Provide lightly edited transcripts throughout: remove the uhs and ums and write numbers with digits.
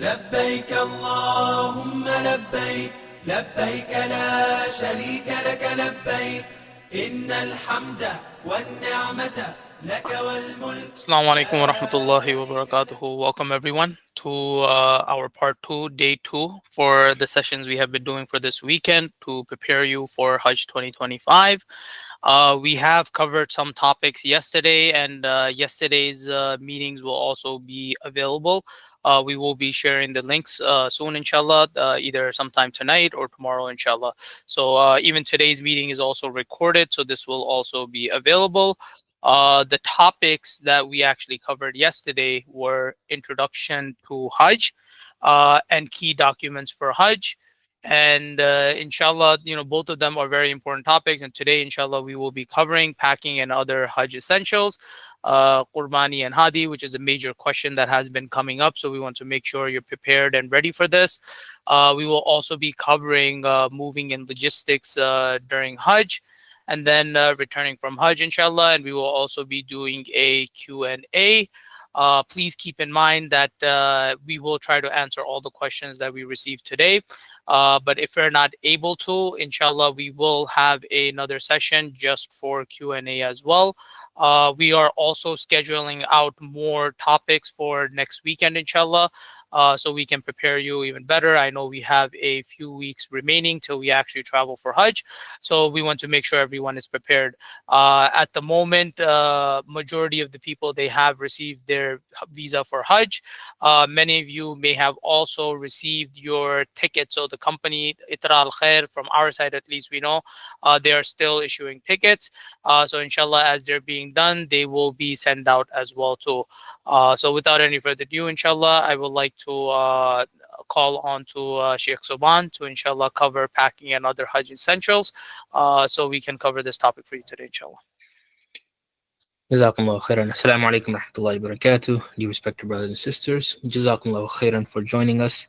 لبيك اللهم لبيك لبيك لا شريك لك لبيك إن الحمد والنعمة لك والملك. Assalamu alaikum wa rahmatullahi wa barakatuhu. Welcome everyone to our part two, day two, for the sessions we have been doing for this weekend to prepare you for Hajj 2025. We have covered some topics yesterday, and yesterday's meetings will also be available. We will be sharing the links soon, inshallah, either sometime tonight or tomorrow, inshallah. So even today's meeting is also recorded, so this will also be available. The topics that we actually covered yesterday were introduction to Hajj and key documents for Hajj. And inshallah, both of them are very important topics. And today, inshallah, we will be covering packing and other Hajj essentials, Qurbani and Hadi, which is a major question that has been coming up. So we want to make sure you're prepared and ready for this. We will also be covering moving and logistics during Hajj, and then returning from Hajj, inshallah. And we will also be doing a Q&A. Please keep in mind that we will try to answer all the questions that we received today. But if we're not able to, inshallah, we will have another session just for Q&A as well. We are also scheduling out more topics for next weekend, inshallah, so we can prepare you even better. I know we have a few weeks remaining till we actually travel for Hajj, so we want to make sure everyone is prepared. At the moment, majority of the people, they have received their visa for Hajj. Many of you may have also received your ticket. So the company Itra Al Khair, from our side at least, we know they are still issuing tickets. So inshallah, as they're being done, they will be sent out as well too. So without any further ado, inshallah, I would like to call on to Sheikh Soban to inshallah cover packing and other Hajj essentials, so we can cover this topic for you today, inshallah. Jazakumullah khairan. Assalamu alaikum warahmatullahi wabarakatuh. Dear respected brothers and sisters, Jazakumullah khairan for joining us.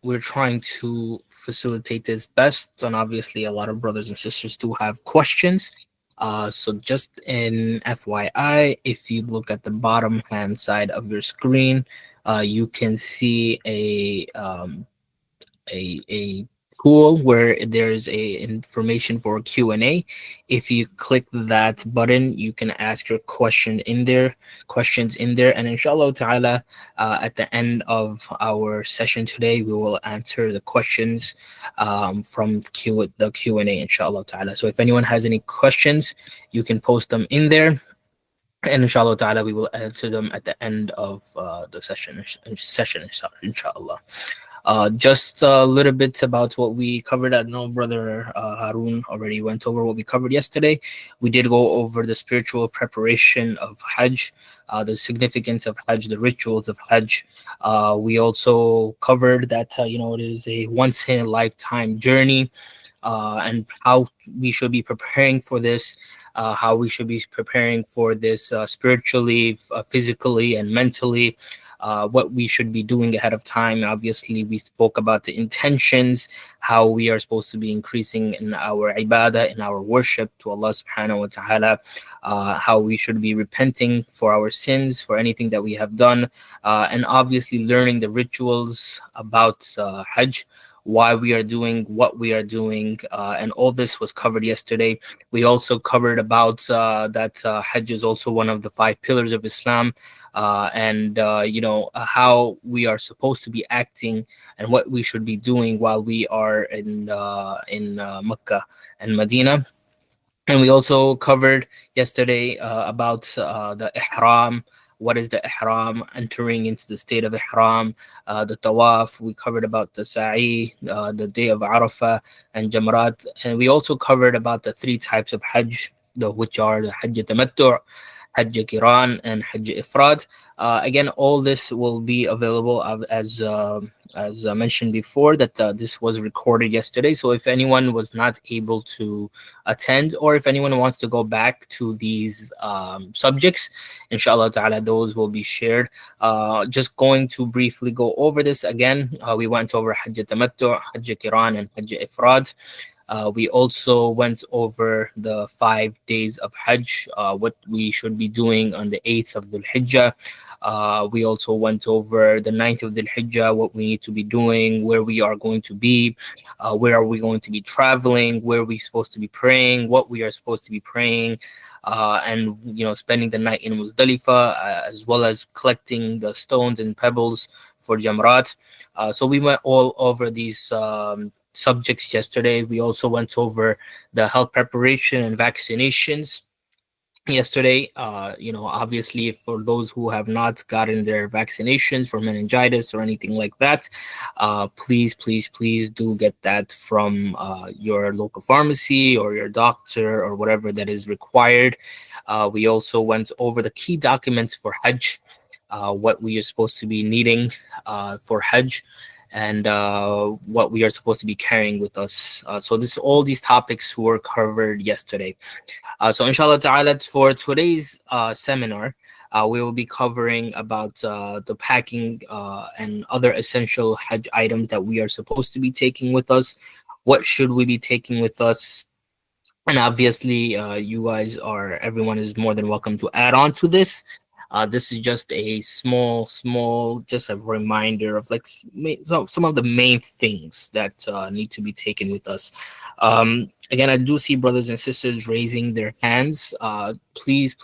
We're trying to facilitate this best, and obviously a lot of brothers and sisters do have questions. So just in FYI, if you look at the bottom hand side of your screen, you can see a tool where there's a information for Q&A. If you click that button, you can ask your questions in there, and inshallah ta'ala, at the end of our session today, we will answer the questions from the Q&A, inshallah ta'ala. So if anyone has any questions, you can post them in there, and inshallah ta'ala, we will answer them at the end of the session, inshallah. Just a little bit about what we covered. I know Brother Harun already went over what we covered yesterday. We did go over the spiritual preparation of Hajj, the significance of Hajj, the rituals of Hajj. We also covered that it is a once in a lifetime journey, and how we should be preparing for this. How we should be preparing for this spiritually, physically, and mentally. What we should be doing ahead of time. Obviously, we spoke about the intentions, how we are supposed to be increasing in our ibadah, in our worship to Allah subhanahu wa ta'ala, how we should be repenting for our sins, for anything that we have done, and obviously learning the rituals about Hajj, why we are doing what we are doing, and all this was covered yesterday. We also covered about that Hajj is also one of the 5 pillars of Islam, and how we are supposed to be acting and what we should be doing while we are in Mecca and Medina. And we also covered yesterday about the ihram. What is the ihram? Entering into the state of ihram, the tawaf. We covered about the sa'i, the day of Arafah, and Jamrat. And we also covered about the 3 types of Hajj, which are the Hajj Tamattu', Hajj Qiran, and Hajj Ifrad. Again, all this will be available as mentioned before, that this was recorded yesterday. So if anyone was not able to attend, or if anyone wants to go back to these subjects, inshallah ta'ala, those will be shared. Just going to briefly go over this again. We went over Hajj Tamattu', Hajj Qiran, and Hajj Ifrad. We also went over the 5 days of Hajj, what we should be doing on the 8th of Dhul Hijjah. We also went over the ninth of the Hijjah, what we need to be doing, where we are going to be, where are we going to be traveling, where we supposed to be praying, what we are supposed to be praying, and spending the night in Muzdalifah, as well as collecting the stones and pebbles for Jamrat. So we went all over these subjects yesterday. We also went over the health preparation and vaccinations yesterday. Obviously, for those who have not gotten their vaccinations for meningitis or anything like that, please do get that from your local pharmacy or your doctor or whatever that is required. We also went over the key documents for Hajj, what we are supposed to be needing for Hajj, and what we are supposed to be carrying with us. So this all these topics were covered yesterday. So inshallah ta'ala, for today's seminar, we will be covering about the packing and other essential Hajj items that we are supposed to be taking with us. What should we be taking with us? And obviously, everyone is more than welcome to add on to this. This is just a small, just a reminder of like some of the main things that need to be taken with us. Again, I do see brothers and sisters raising their hands. Please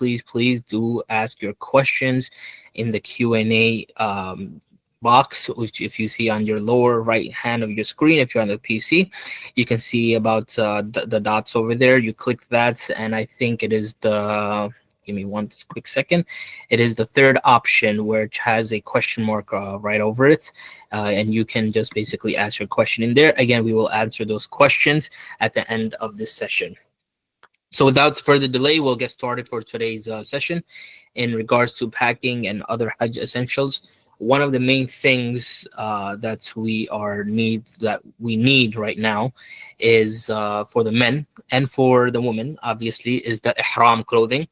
do ask your questions in the Q&A box, which if you see on your lower right hand of your screen, if you're on the PC, you can see about the dots over there. You click that, and I think it is the, give me one quick second, it is the third option, which has a question mark right over it, and you can just basically ask your question in there. Again, we will answer those questions at the end of this session. So without further delay, we'll get started for today's session in regards to packing and other Hajj essentials. One of the main things that we need right now is for the men and for the women, obviously, is the ihram clothing.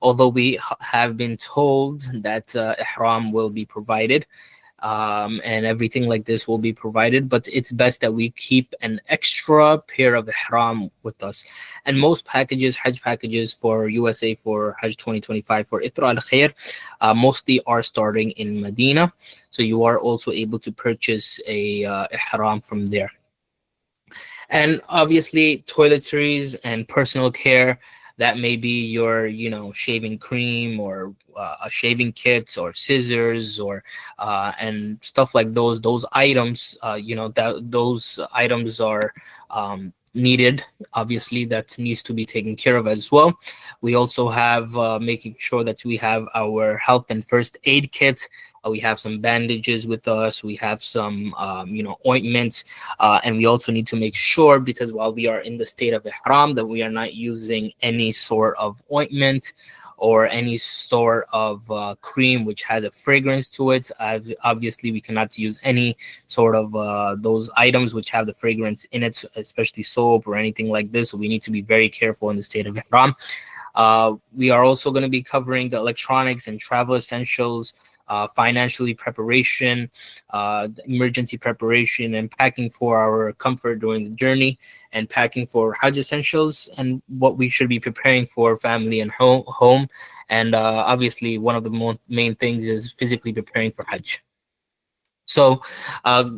Although we have been told that ihram will be provided, and everything like this will be provided, but it's best that we keep an extra pair of ihram with us. And most packages, Hajj packages for USA for Hajj 2025 for Ithra al Khair, mostly are starting in Medina, so you are also able to purchase a ihram from there. And obviously toiletries and personal care, that may be your shaving cream or a shaving kit or scissors or and stuff like those items, that those items are needed. Obviously that needs to be taken care of as well. We also have making sure that we have our health and first aid kits. We have some bandages with us, we have some ointments, and we also need to make sure, because while we are in the state of ihram, that we are not using any sort of ointment or any sort of cream which has a fragrance to it. Obviously, we cannot use any sort of those items which have the fragrance in it, especially soap or anything like this. So we need to be very careful in the state of ihram. We are also going to be covering the electronics and travel essentials, financially preparation, emergency preparation, and packing for our comfort during the journey, and packing for Hajj essentials, and what we should be preparing for family and home. And obviously, one of the main things is physically preparing for Hajj. So,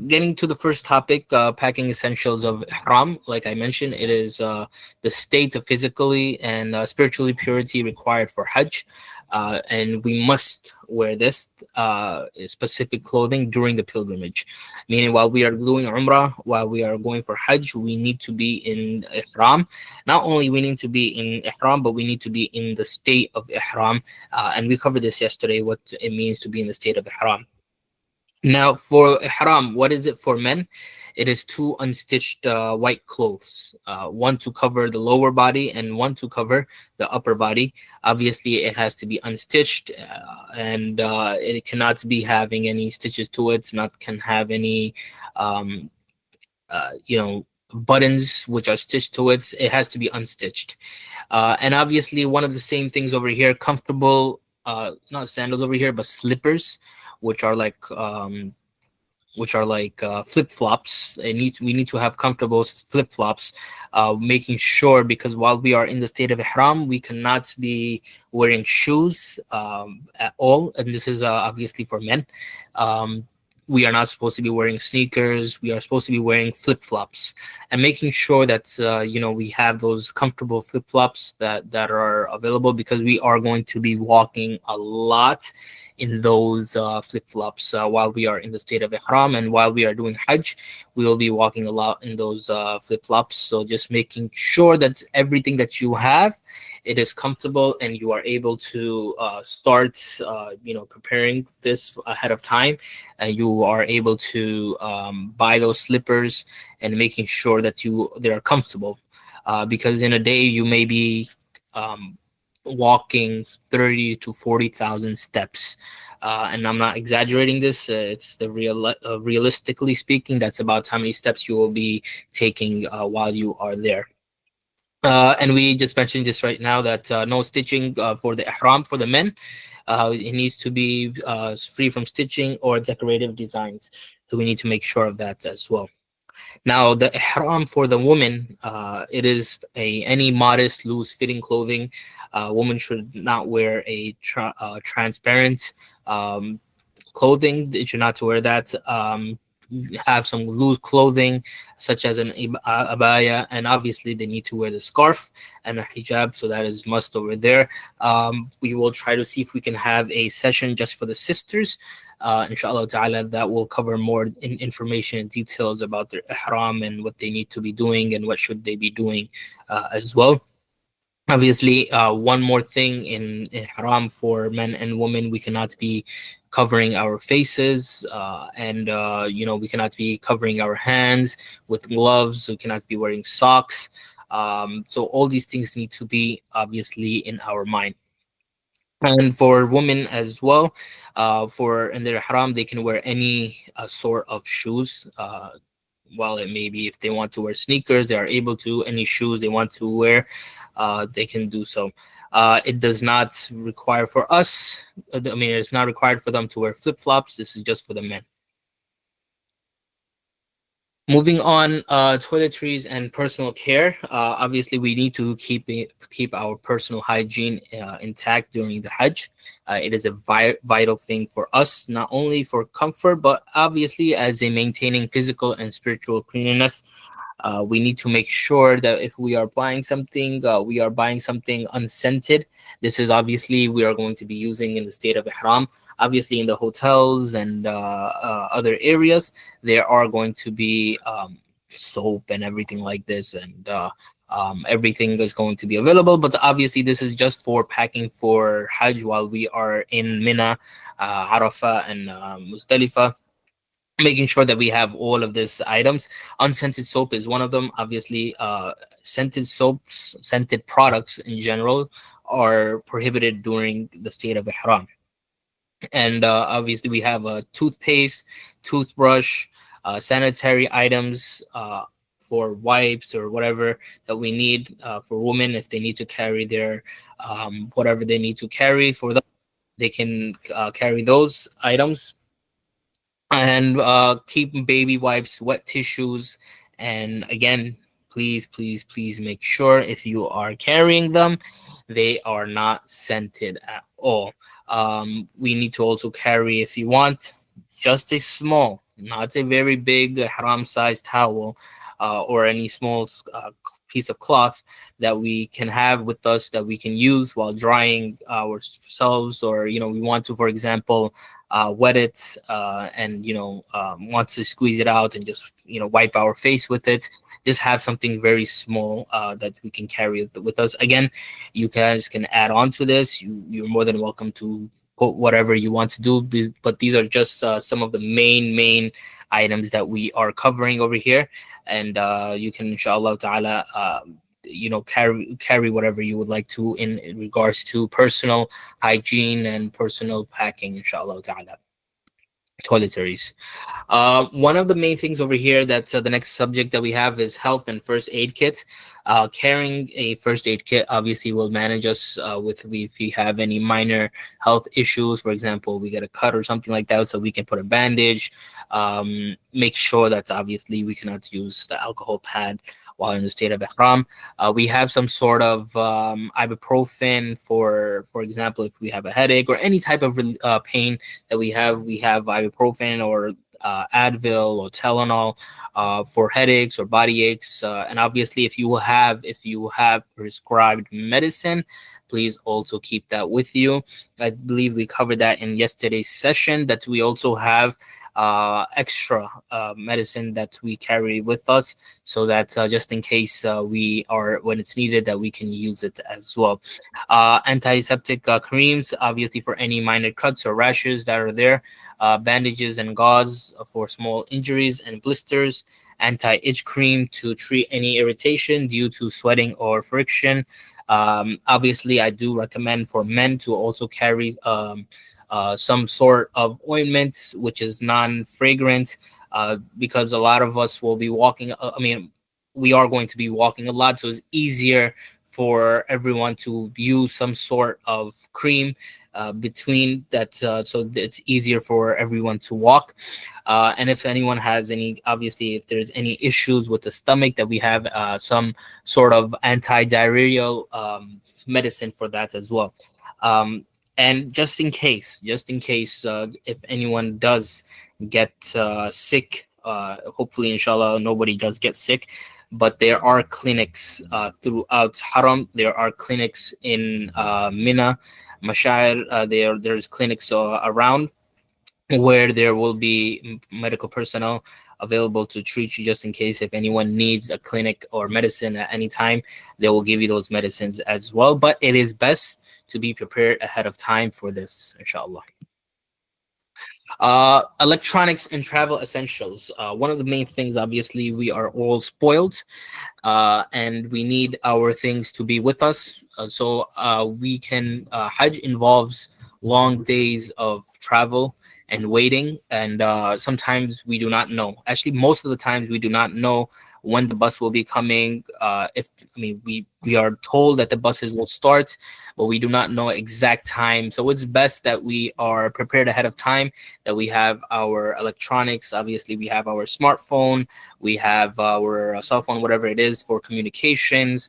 getting to the first topic, packing essentials of Ihram, like I mentioned, it is the state of physically and spiritually purity required for Hajj. And we must wear this specific clothing during the pilgrimage. Meaning, while we are doing Umrah, while we are going for Hajj, we need to be in Ihram. Not only we need to be in Ihram, but we need to be in the state of Ihram. And we covered this yesterday, what it means to be in the state of Ihram. Now, for ihram, what is it for men? It is two unstitched white clothes, one to cover the lower body and one to cover the upper body. Obviously, it has to be unstitched, and it cannot be having any stitches to it. It's not can have any, um, buttons which are stitched to it. It has to be unstitched. And obviously, one of the same things over here, comfortable, not sandals over here, but slippers, which are like which are like flip flops. We need to have comfortable flip flops, making sure, because while we are in the state of ihram, we cannot be wearing shoes at all, and this is obviously for men. Um, we are not supposed to be wearing sneakers. We are supposed to be wearing flip flops, and making sure that we have those comfortable flip flops that are available, because we are going to be walking a lot in those flip flops while we are in the state of ihram, and while we are doing hajj, we will be walking a lot in those flip flops. So just making sure that everything that you have, it is comfortable, and you are able to start preparing this ahead of time, and you are able to buy those slippers, and making sure that they are comfortable, because in a day you may be um, walking 30 to 40,000 steps. And I'm not exaggerating this. It's the realistically speaking, that's about how many steps you will be taking while you are there. And we just mentioned this right now, that no stitching for the ihram for the men. It needs to be free from stitching or decorative designs. So we need to make sure of that as well. Now, the ihram for the woman, it is any modest, loose-fitting clothing. Woman should not wear a transparent um, clothing. They should not to wear that. Have some loose clothing, such as an abaya, and obviously they need to wear the scarf and a hijab. So that is must over there. We will try to see if we can have a session just for the sisters. Inshallah ta'ala, that will cover more information and details about their ihram and what they need to be doing and what should they be doing as well. Obviously, one more thing in ihram for men and women, we cannot be covering our faces, and we cannot be covering our hands with gloves. We cannot be wearing socks. So all these things need to be obviously in our mind. And for women as well, for in their ihram, they can wear any sort of shoes. While it may be, if they want to wear sneakers, they are able to. Any shoes they want to wear, they can do so. It does not require for us. I mean, it's not required for them to wear flip flops. This is just for the men. Moving on, toiletries and personal care. Obviously, we need to keep our personal hygiene intact during the Hajj. It is a vital thing for us, not only for comfort, but obviously as a maintaining physical and spiritual cleanliness. We need to make sure that if we are buying something, we are buying something unscented. This is obviously we are going to be using in the state of ihram. Obviously, in the hotels and other areas, there are going to be soap and everything like this, and everything is going to be available. But obviously, this is just for packing for Hajj while we are in Mina, Arafah, and Muzdalifah, making sure that we have all of these items. Unscented soap is one of them. Obviously, scented soaps, scented products in general are prohibited during the state of ihram. And obviously, we have a toothpaste, toothbrush, sanitary items for wipes or whatever that we need for women. If they need to carry their whatever they need to carry for them, they can carry those items. And keep baby wipes, wet tissues, and again, please make sure if you are carrying them, they are not scented at all. We need to also carry, if you want, just a small, not a very big haram sized towel, or any small piece of cloth that we can have with us, that we can use while drying ourselves, or we want to, for example, wet it, and want to squeeze it out and just wipe our face with it. Just have something very small that we can carry with us. Again, you guys can add on to this. You're more than welcome to put whatever you want to do, but these are just some of the main items that we are covering over here. And you can, inshallah ta'ala, carry whatever you would like to in regards to personal hygiene and personal packing, inshallah ta'ala. toiletries. One of the main things over here that the next subject that we have is health and first aid kit. Carrying a first aid kit obviously will manage us with if we have any minor health issues. For example, we get a cut or something like that, so we can put a bandage. Make sure that obviously we cannot use the alcohol pad while in the state of ihram. We have some sort of ibuprofen for example, if we have a headache or any type of pain that we have ibuprofen or Advil or Tylenol for headaches or body aches. And obviously, if you have prescribed medicine, please also keep that with you. I believe we covered that in yesterday's session. That we also have extra medicine that we carry with us, so that just in case we are when it's needed, that we can use it as well. Antiseptic creams, obviously for any minor cuts or rashes that are there. Bandages and gauze for small injuries and blisters. Anti-itch cream to treat any irritation due to sweating or friction. Obviously, I do recommend for men to also carry some sort of ointment which is non-fragrant, because a lot of us will be walking. I mean, we are going to be walking a lot, so it's easier for everyone to use some sort of cream between that, so that it's easier for everyone to walk. And if anyone has any, obviously, if there's any issues with the stomach, that we have some sort of anti-diarrheal medicine for that as well. And just in case, if anyone does get sick, hopefully, inshallah, nobody does get sick. But there are clinics throughout Haram. There are clinics in Mina, Mashair. There's clinics around where there will be medical personnel available to treat you, just in case if anyone needs a clinic or medicine at any time, they will give you those medicines as well. But it is best to be prepared ahead of time for this, inshallah. Electronics and travel essentials. One of the main things, obviously, we are all spoiled, and we need our things to be with us. We can, Hajj involves long days of travel and waiting, and sometimes we do not know. Actually, most of the times we do not know when the bus will be coming. If I mean, we are told that the buses will start, but we do not know exact time. So it's best that we are prepared ahead of time, that we have our electronics. Obviously, we have our smartphone, we have our cell phone, whatever it is for communications.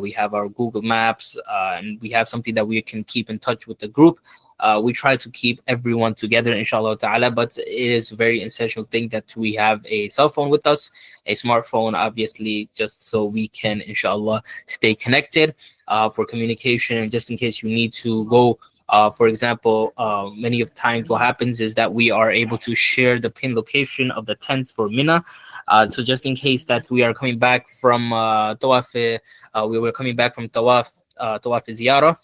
We have our Google Maps, and we have something that we can keep in touch with the group. We try to keep everyone together, inshallah ta'ala, but it is a very essential thing that we have a cell phone with us, a smartphone, obviously, just so we can, inshallah, stay connected for communication, and just in case you need to go. For example, many of times what happens is that we are able to share the pin location of the tents for Mina. So just in case that we are coming back from Tawaf, we were coming back from Tawaf Ziyarah,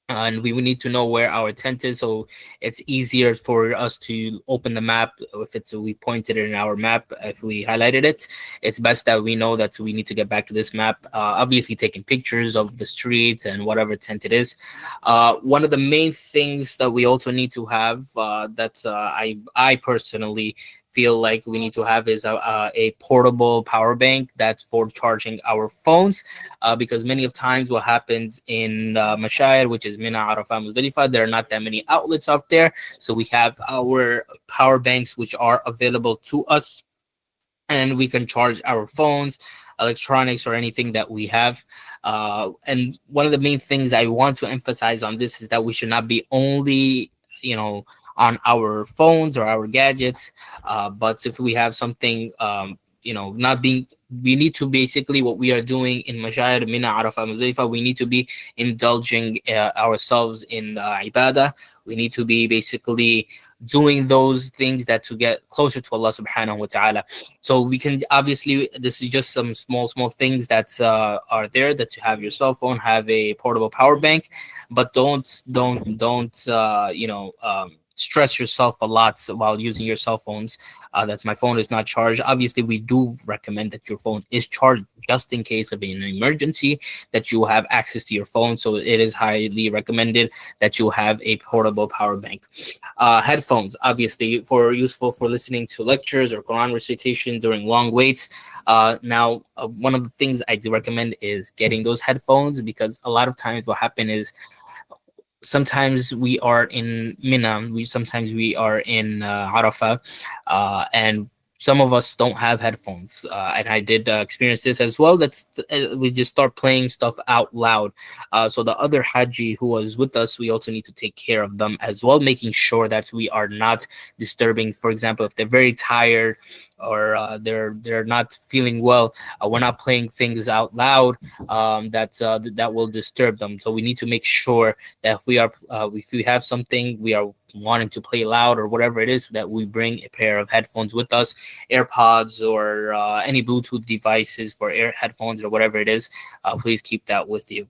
and we would need to know where our tent is, so it's easier for us to open the map. If it's we pointed it in our map, if we highlighted it, it's best that we know that we need to get back to this map. Obviously, taking pictures of the street and whatever tent it is. One of the main things that we also need to have, that I personally feel like we need to have, is a portable power bank that's for charging our phones, because many of times what happens in Mashayar, which is Mina, Arafah, Muzdalifah, there are not that many outlets out there, so we have our power banks which are available to us, and we can charge our phones, electronics, or anything that we have. And one of the main things I want to emphasize on this is that we should not be only, on our phones or our gadgets, but if we have something, not being, we need to basically, what we are doing in Mashayar, Mina, Arafah, Muzdalifah, we need to be indulging ourselves in ibadah. We need to be basically doing those things that to get closer to Allah subhanahu wa ta'ala. So we can, obviously, this is just some small things that are there, that you have your cell phone, have a portable power bank, but don't stress yourself a lot while using your cell phones. That my phone is not charged. Obviously, we do recommend that your phone is charged just in case of an emergency, that you have access to your phone. So it is highly recommended that you have a portable power bank. Headphones, obviously, for useful for listening to lectures or Quran recitation during long waits. One of the things I do recommend is getting those headphones, because a lot of times what happen is sometimes we are in Mina, sometimes we are in Arafah, and some of us don't have headphones, and I did experience this as well. We just start playing stuff out loud. So the other Haji who was with us, we also need to take care of them as well, making sure that we are not disturbing. For example, if they're very tired or they're not feeling well, we're not playing things out loud that will disturb them. So we need to make sure that if we have something we are wanting to play loud or whatever it is, that we bring a pair of headphones with us, AirPods or any Bluetooth devices for air headphones or whatever it is. Please keep that with you.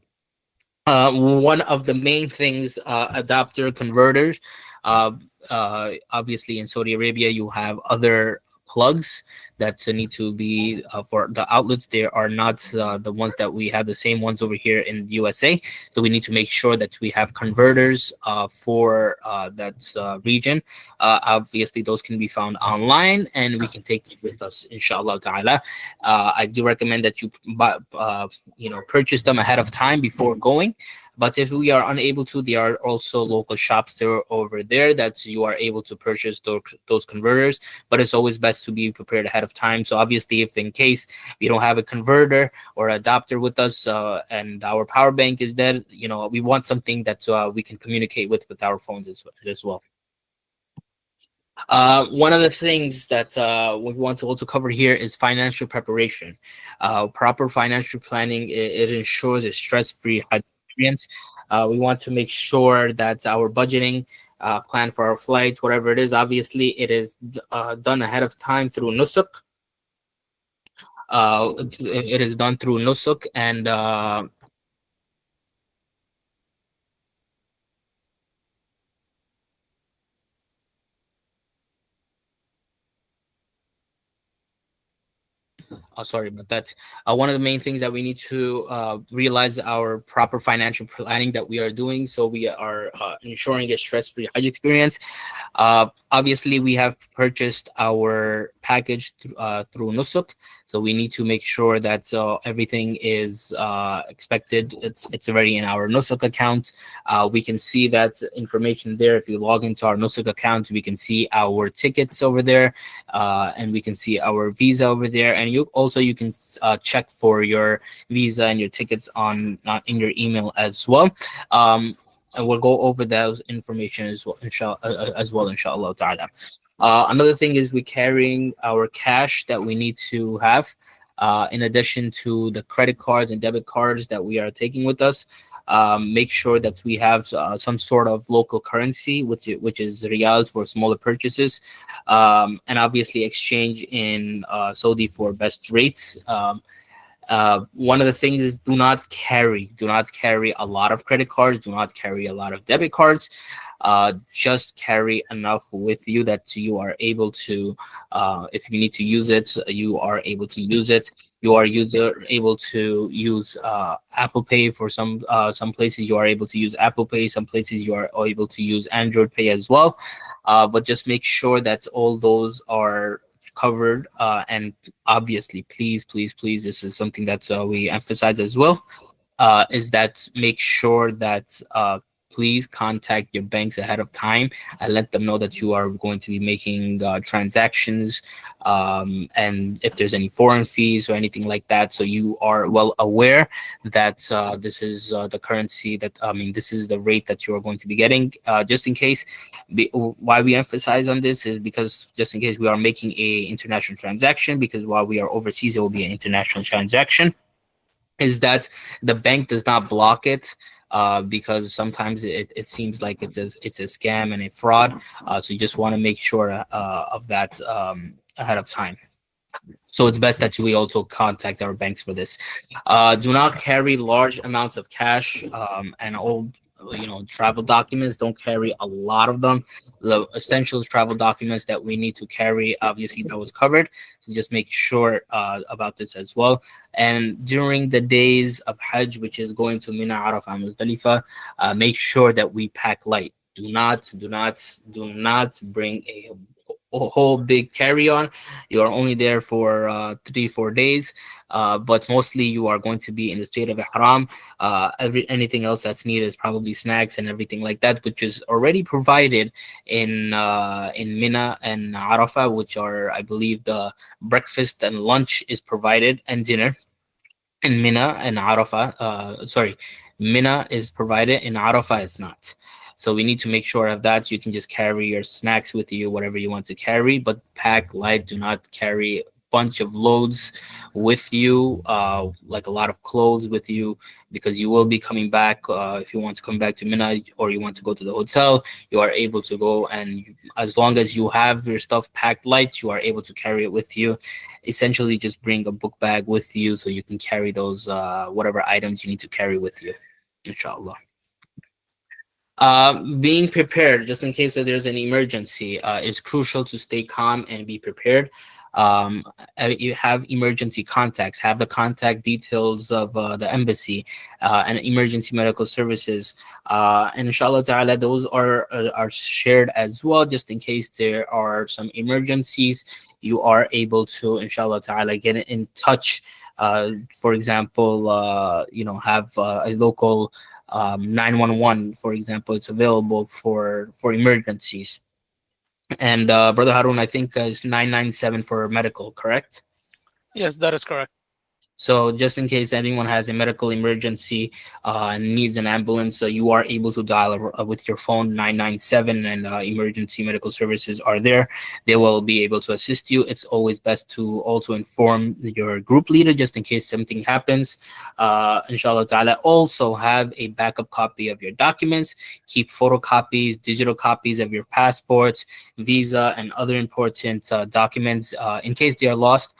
One of the main things, adapter converters. Uh, Obviously, in Saudi Arabia, you have other plugs that need to be for the outlets. There are not the ones that we have, the same ones over here in the USA. So we need to make sure that we have converters for that region. Obviously, those can be found online, and we can take it with us, inshallah ta'ala. I do recommend that you buy, purchase them ahead of time before going. But if we are unable to, there are also local shops there over there that you are able to purchase those converters. But it's always best to be prepared ahead of time. So obviously, if in case we don't have a converter or adapter with us, and our power bank is dead, we want something that we can communicate with our phones as well. One of the things that we want to also cover here is financial preparation. Proper financial planning, it ensures a stress-free Hajj experience. We want to make sure that our budgeting plan for our flights, whatever it is, obviously it is done ahead of time through Nusuk. It is done through Nusuk, and sorry about that. One of the main things that we need to realize our proper financial planning that we are doing, so we are ensuring a stress-free Hajj experience. Obviously, we have purchased our package through Nusuk, so we need to make sure that everything is expected. It's already in our Nusuk account. We can see that information there. If you log into our Nusuk account, we can see our tickets over there, and we can see our visa over there. And you can check for your visa and your tickets on in your email as well. And we'll go over those information inshallah ta'ala. Another thing is we carrying our cash that we need to have, in addition to the credit cards and debit cards that we are taking with us. Make sure that we have some sort of local currency, which is riyals for smaller purchases, and obviously exchange in Saudi for best rates. One of the things is do not carry a lot of credit cards, do not carry a lot of debit cards. Just carry enough with you that you are able to, if you need to use it, you are able to use it. You are able to use Apple Pay for some places. You are able to use Apple Pay. Some places you are able to use Android Pay as well. But just make sure that all those are covered. And obviously, please, this is something that we emphasize as well. Is that make sure that please contact your banks ahead of time and let them know that you are going to be making transactions, and if there's any foreign fees or anything like that, so you are well aware that this is the currency that this is the rate that you are going to be getting, just in case. Why we emphasize on this is because just in case we are making a international transaction, because while we are overseas it will be an international transaction, is that the bank does not block it, because sometimes it seems like it's a scam and a fraud. So you just want to make sure of that ahead of time. So it's best that we also contact our banks for this. Do not carry large amounts of cash and all travel documents. Don't carry a lot of them. The essentials travel documents that we need to carry, obviously that was covered, so just make sure about this as well. And during the days of Hajj, which is going to Mina, Arafah, Muzdalifah, make sure that we pack light. Do not bring a whole big carry-on. You are only there for 3 4 days, but mostly you are going to be in the state of ihram. Anything else that's needed is probably snacks and everything like that, which is already provided in Mina and Arafah, which are, I believe, the breakfast and lunch is provided, and dinner in Mina and Arafah. Sorry, Mina is provided, in Arafah it's not. So we need to make sure of that. You can just carry your snacks with you, whatever you want to carry, but pack light. Do not carry a bunch of loads with you, like a lot of clothes with you, because you will be coming back. If you want to come back to Mina or you want to go to the hotel, you are able to go, and as long as you have your stuff packed light, you are able to carry it with you. Essentially, just bring a book bag with you so you can carry those whatever items you need to carry with you, inshallah. Being prepared just in case that there's an emergency is crucial to stay calm and be prepared. Um, you have emergency contacts, have the contact details of the embassy and emergency medical services, and inshallah ta'ala, those are shared as well, just in case there are some emergencies. You are able to, inshallah ta'ala, get in touch. For example, have a local 911, for example. It's available for emergencies. And Brother Harun, I think is 997 for medical, correct? Yes, that is correct. So just in case anyone has a medical emergency and needs an ambulance, you are able to dial with your phone 997, and emergency medical services are there. They will be able to assist you. It's always best to also inform your group leader just in case something happens. Inshallah ta'ala, also have a backup copy of your documents. Keep photocopies, digital copies of your passports, visa, and other important documents in case they are lost.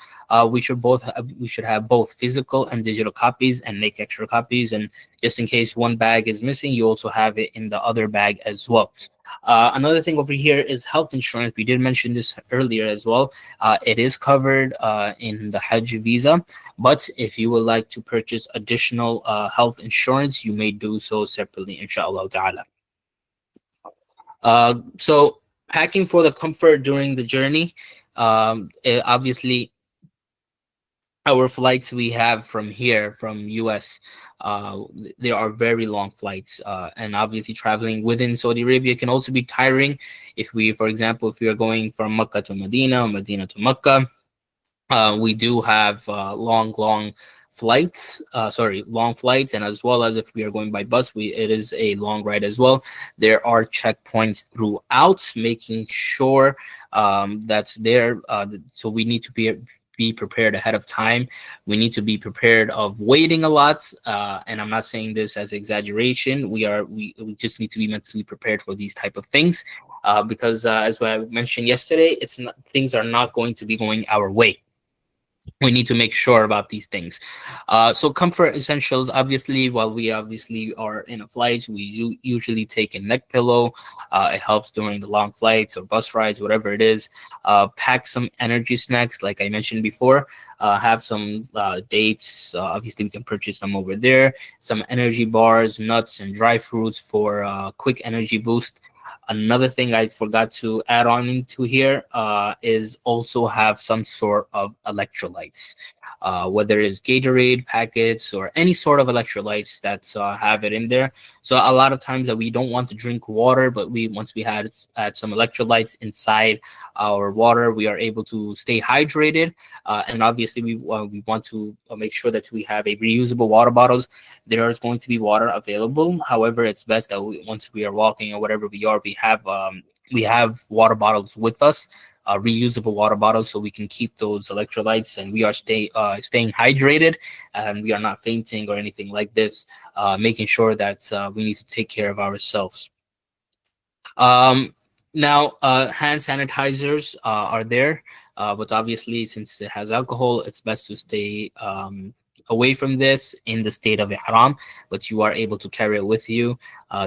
We should have both physical and digital copies, and make extra copies. And just in case one bag is missing, you also have it in the other bag as well. Another thing over here is health insurance. We did mention this earlier as well. It is covered in the Hajj visa, but if you would like to purchase additional health insurance, you may do so separately, inshallah ta'ala. So packing for the comfort during the journey. Obviously, our flights we have from here from US, uh there are very long flights, and obviously traveling within Saudi Arabia can also be tiring. If we, for example, if we are going from Mecca to Medina or Medina to Mecca, we do have long flights, long flights, and as well as if we are going by bus, it is a long ride as well. There are checkpoints throughout, making sure that's there. So we need to be prepared ahead of time. We need to be prepared of waiting a lot, and I'm not saying this as exaggeration. We just need to be mentally prepared for these type of things, because as I mentioned yesterday, things are not going to be going our way. We need to make sure about these things. So comfort essentials, obviously, while we obviously are in a flight, we usually take a neck pillow. It helps during the long flights or bus rides, whatever it is. Pack some energy snacks, like I mentioned before. Have some dates. Obviously, we can purchase them over there. Some energy bars, nuts, and dry fruits for quick energy boost. Another thing I forgot to add on into here is also have some sort of electrolytes, whether it's Gatorade packets or any sort of electrolytes that have it in there. So a lot of times that we don't want to drink water, but once we had some electrolytes inside our water, we are able to stay hydrated. And obviously, we want to make sure that we have a reusable water bottles. There is going to be water available. However, it's best that once we are walking or whatever we are, we have water bottles with us, reusable water bottles, so we can keep those electrolytes, and we are staying hydrated, and we are not fainting or anything like this. Making sure that we need to take care of ourselves. Um, Now, hand sanitizers are there, but obviously, since it has alcohol, it's best to stay away from this in the state of ihram, but you are able to carry it with you.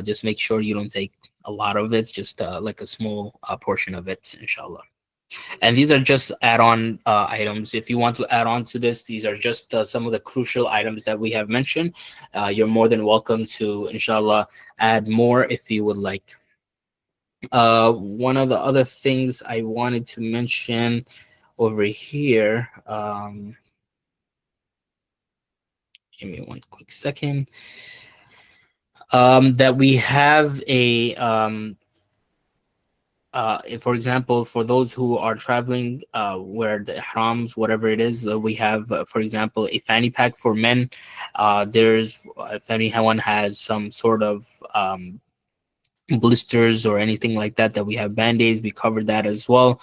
Just make sure you don't take a lot of it, just like a small portion of it, inshallah. And these are just add-on items. If you want to add on to this, these are just some of the crucial items that we have mentioned. You're more than welcome to, inshallah, add more if you would like. One of the other things I wanted to mention over here, give me one quick second, that we have a for example, for those who are traveling, where the ihrams, whatever it is, we have, for example, a fanny pack for men. There's, if anyone has some sort of blisters or anything like that, that we have band-aids, we covered that as well.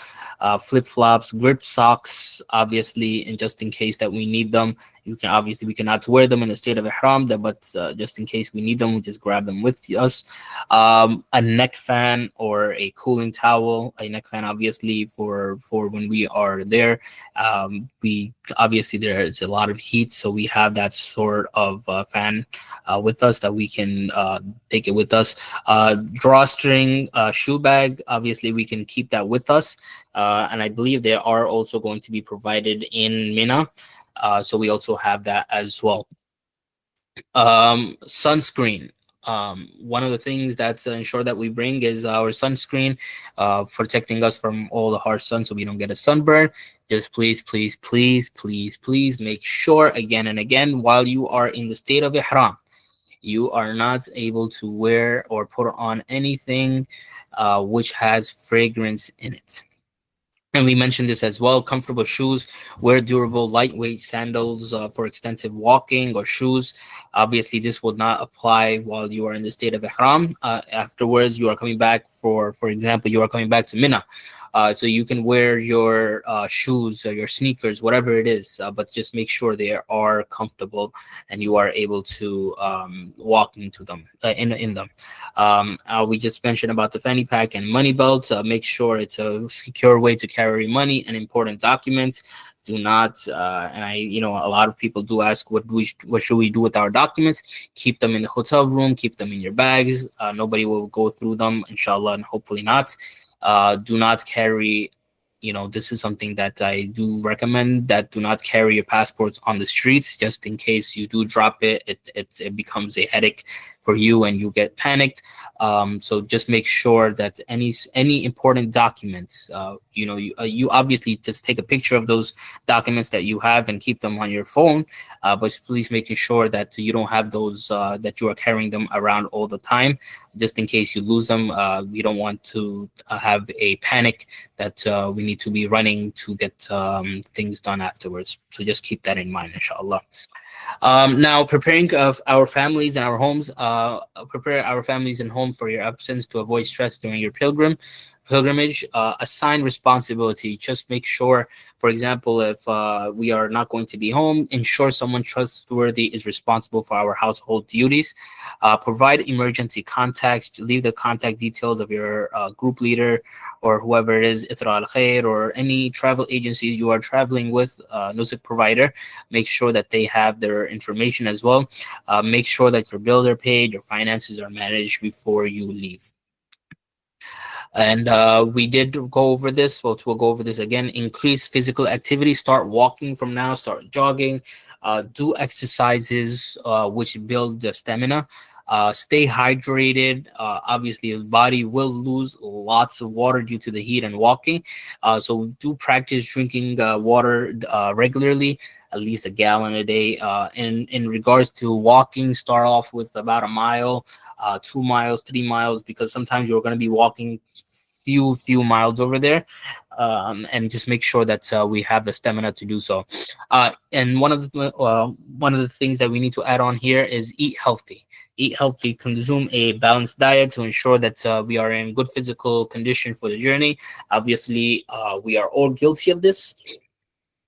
Flip-flops, grip socks, obviously, and just in case that we need them, you can, obviously we cannot wear them in the state of ihram, but just in case we need them, we just grab them with us. A neck fan or a cooling towel. A neck fan, obviously, for when we are there. We obviously, there's a lot of heat, so we have that sort of fan with us, that we can take it with us. Drawstring, shoe bag, obviously we can keep that with us, and I believe they are also going to be provided in Mina, so we also have that as well. Sunscreen, one of the things that's ensure that we bring is our sunscreen, protecting us from all the harsh sun so we don't get a sunburn. Just please, please, please, please, please make sure, again and again, while you are in the state of ihram, you are not able to wear or put on anything which has fragrance in it. And we mentioned this as well. Comfortable shoes, wear durable, lightweight sandals for extensive walking, or shoes. Obviously, this will not apply while you are in the state of ihram. Afterwards, you are coming back, for example, you are coming back to Mina. So you can wear your shoes or your sneakers, whatever it is, but just make sure they are comfortable and you are able to walk into them, in them. We just mentioned about the fanny pack and money belt. Make sure it's a secure way to carry money and important documents. Do not, and I, a lot of people do ask, what should we do with our documents? Keep them in the hotel room, keep them in your bags. Nobody will go through them, inshallah, and hopefully not. Do not carry, this is something that I do recommend, that do not carry your passports on the streets, just in case you do drop it. It becomes a headache for you and you get panicked. So just make sure that any important documents, you obviously just take a picture of those documents that you have and keep them on your phone, but please making sure that you don't have those, that you are carrying them around all the time, just in case you lose them. We don't want to have a panic that we need to be running to get things done afterwards. So just keep that in mind, inshallah. Now, preparing of our families and our homes, prepare our families and home for your absence to avoid stress during your pilgrimage. Assign responsibility. Just make sure, for example, if we are not going to be home, ensure someone trustworthy is responsible for our household duties. Provide emergency contacts. Leave the contact details of your group leader or whoever it is, Ithra al Khair, or any travel agency you are traveling with, Nusuk provider. Make sure that they have their information as well. Make sure that your bills are paid, your finances are managed before you leave. And we did go over this. Well, we'll go over this again. Increase physical activity. Start walking from now. Start jogging. Do exercises which build the stamina. Stay hydrated. Obviously, the body will lose lots of water due to the heat and walking. So do practice drinking water regularly, at least a gallon a day. In regards to walking, start off with about a mile, 2 miles, 3 miles, because sometimes you're going to be walking few miles over there, and just make sure that we have the stamina to do so. And one of the things that we need to add on here is eat healthy. Eat healthy, consume a balanced diet to ensure that we are in good physical condition for the journey. Obviously, we are all guilty of this.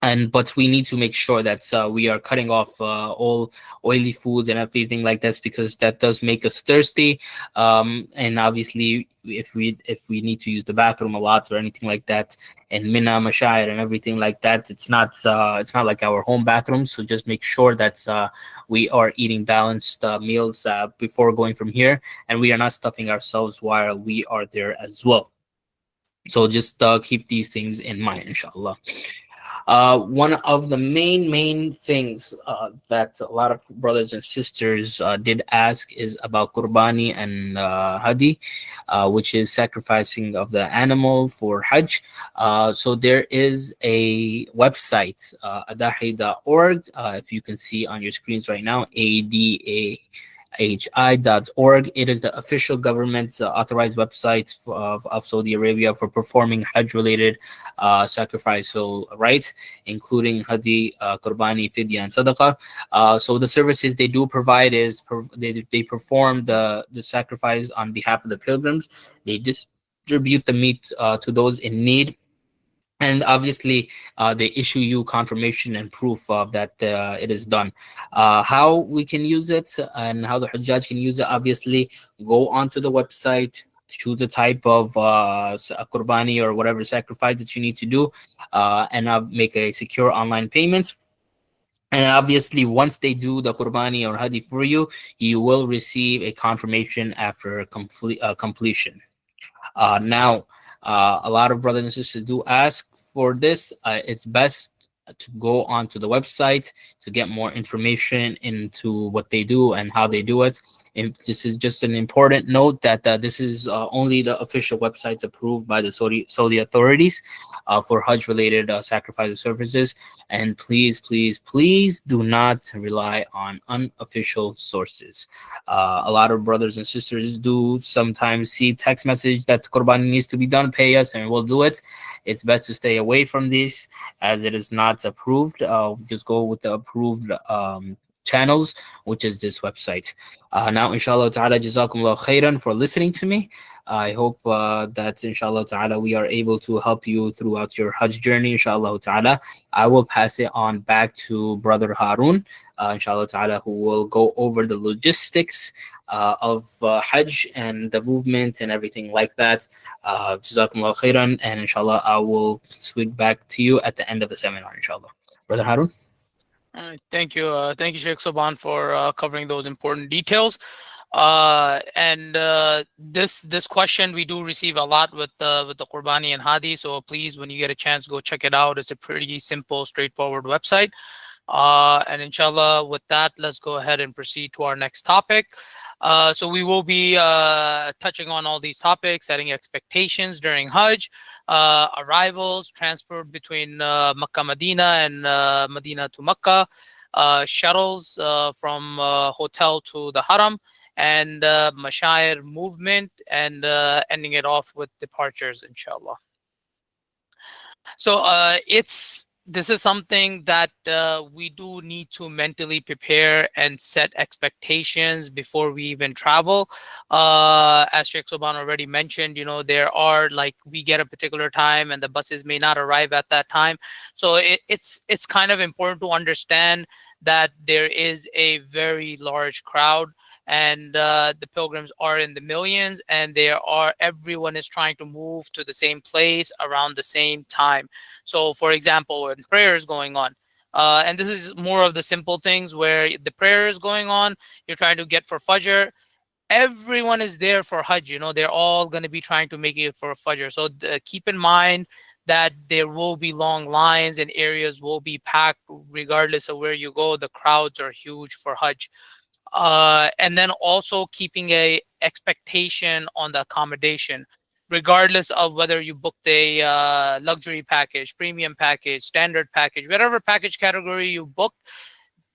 and but we need to make sure that we are cutting off all oily foods and everything like this, because that does make us thirsty. And obviously if we need to use the bathroom a lot or anything like that, and mina mashayar and everything like that, it's not like our home bathroom. So just make sure that we are eating balanced meals before going from here, and we are not stuffing ourselves while we are there as well. So just keep these things in mind, inshallah. One of the main things that a lot of brothers and sisters did ask is about qurbani and hadi, which is sacrificing of the animal for Hajj. So there is a website, adahi.org. If you can see on your screens right now, ADAHI.org. It is the official government authorized website of Saudi Arabia for performing Hajj related sacrificial rites, including Hadi, Qurbani, Fidya, and Sadaqah. So the services they do provide is they perform the sacrifice on behalf of the pilgrims. They distribute the meat to those in need, and obviously they issue you confirmation and proof of that it is done. How we can use it and how the hujjaj can use it, obviously go onto the website, choose the type of qurbani or whatever sacrifice that you need to do, and make a secure online payment. And obviously once they do the qurbani or hadi for you, you will receive a confirmation after completion. Now, a lot of brothers and sisters do ask for this. It's best to go onto the website to get more information into what they do and how they do it. And this is just an important note that this is only the official websites approved by the Saudi authorities for Hajj related sacrifice services. And please, please, please do not rely on unofficial sources. A lot of brothers and sisters do sometimes see text message that Qurbani needs to be done, pay us, and we'll do it. It's best to stay away from this as it is not approved. Just go with the approved channels, which is this website. Now, inshallah ta'ala, jazakumullah khairan for listening to me. I hope that inshallah ta'ala we are able to help you throughout your Hajj journey, inshallah ta'ala. I will pass it on back to Brother Harun, inshallah ta'ala, who will go over the logistics of Hajj and the movement and everything like that. Jazakumullah khairan, and inshallah I will swing back to you at the end of the seminar, inshallah. Brother Harun? All right, thank you, Sheikh Soban, for covering those important details. And this question we do receive a lot with the Qurbani and Hadi. So please, when you get a chance, go check it out. It's a pretty simple, straightforward website. And inshallah, with that, let's go ahead and proceed to our next topic. So we will be touching on all these topics: setting expectations during Hajj, arrivals, transfer between Makkah, Medina, and Medina to Makkah, shuttles from hotel to the Haram, and Mashayir movement, and ending it off with departures, inshallah. So this is something that we do need to mentally prepare and set expectations before we even travel. As Sheikh Soban already mentioned, there are, like, we get a particular time and the buses may not arrive at that time. So it's kind of important to understand that there is a very large crowd, and the pilgrims are in the millions, and everyone is trying to move to the same place around the same time. So for example, when prayer is going on, and this is more of the simple things where the prayer is going on, you're trying to get for Fajr, everyone is there for Hajj. They're all going to be trying to make it for Fajr. So keep in mind that there will be long lines and areas will be packed regardless of where you go. The crowds are huge for Hajj. And then also keeping a expectation on the accommodation, regardless of whether you booked a luxury package, premium package, standard package, whatever package category you booked,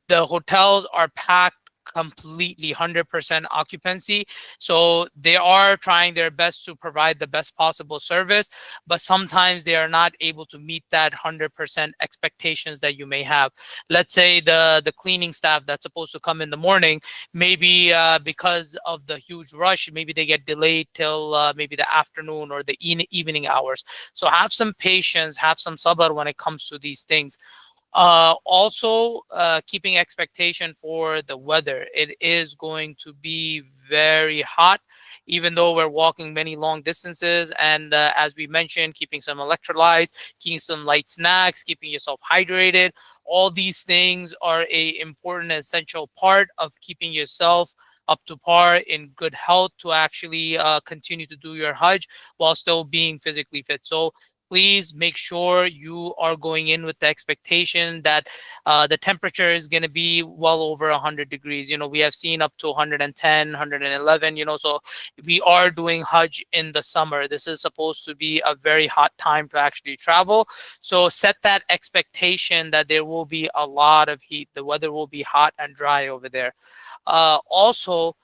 the hotels are packed completely 100% occupancy. So they are trying their best to provide the best possible service, but sometimes they are not able to meet that 100% expectations that you may have. Let's say the cleaning staff that's supposed to come in the morning, maybe because of the huge rush, maybe they get delayed till maybe the afternoon or the evening hours. So have some patience, have some sabr when it comes to these things. Also, keeping expectation for the weather. It is going to be very hot, even though we're walking many long distances. And as we mentioned, keeping some electrolytes, keeping some light snacks, keeping yourself hydrated. All these things are a important, essential part of keeping yourself up to par in good health to actually continue to do your Hajj while still being physically fit. So please make sure you are going in with the expectation that the temperature is going to be well over 100 degrees. We have seen up to 110, 111, so we are doing Hajj in the summer. This is supposed to be a very hot time to actually travel. So set that expectation that there will be a lot of heat. The weather will be hot and dry over there. Also,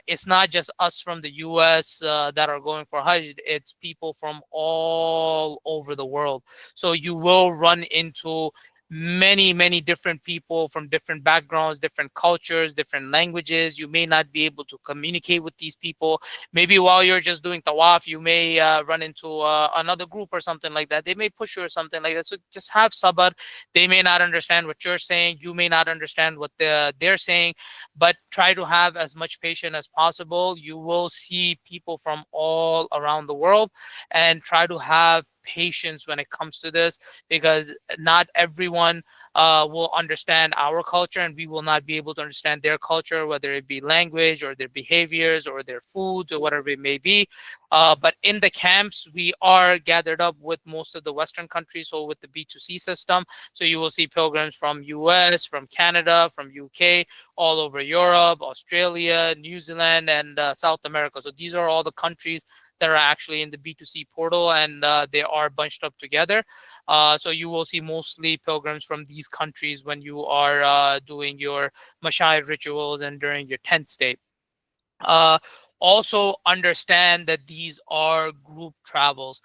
it's not just us from the US that are going for Hajj, it's people from all over the world. So you will run into many, many different people from different backgrounds, different cultures, different languages. You may not be able to communicate with these people. Maybe while you're just doing tawaf, you may run into another group or something like that. They may push you or something like that. So just have sabr. They may not understand what you're saying. You may not understand what they're saying, but try to have as much patience as possible. You will see people from all around the world, and try to have patience when it comes to this, because not everyone will understand our culture, and we will not be able to understand their culture, whether it be language or their behaviors or their foods or whatever it may be. But in the camps, we are gathered up with most of the Western countries, so with the B2C system. So you will see pilgrims from US, from Canada, from UK, all over Europe, Australia, New Zealand, and South America. So these are all the countries that are actually in the B2C portal, and they are bunched up together. So you will see mostly pilgrims from these countries when you are doing your Mashayikh rituals and during your tent stay. Uh, Also understand that these are group travels.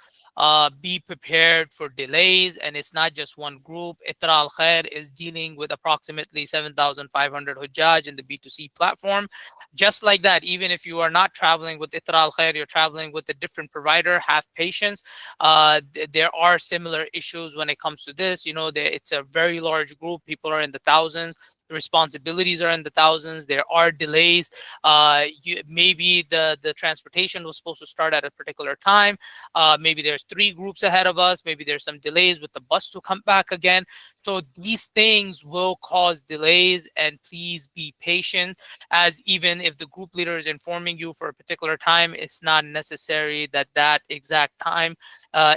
Be prepared for delays, and it's not just one group. Itra Al Khair is dealing with approximately 7,500 Hujjaj in the B2C platform. Just like that, even if you are not traveling with Itra Al Khair, you're traveling with a different provider, have patience. There are similar issues when it comes to this. It's a very large group, people are in the thousands, the responsibilities are in the thousands, there are delays. Maybe the transportation was supposed to start at a particular time. Maybe there's 3 groups ahead of us. Maybe there's some delays with the bus to come back again. So these things will cause delays, and please be patient, as even if the group leader is informing you for a particular time, it's not necessary that that exact time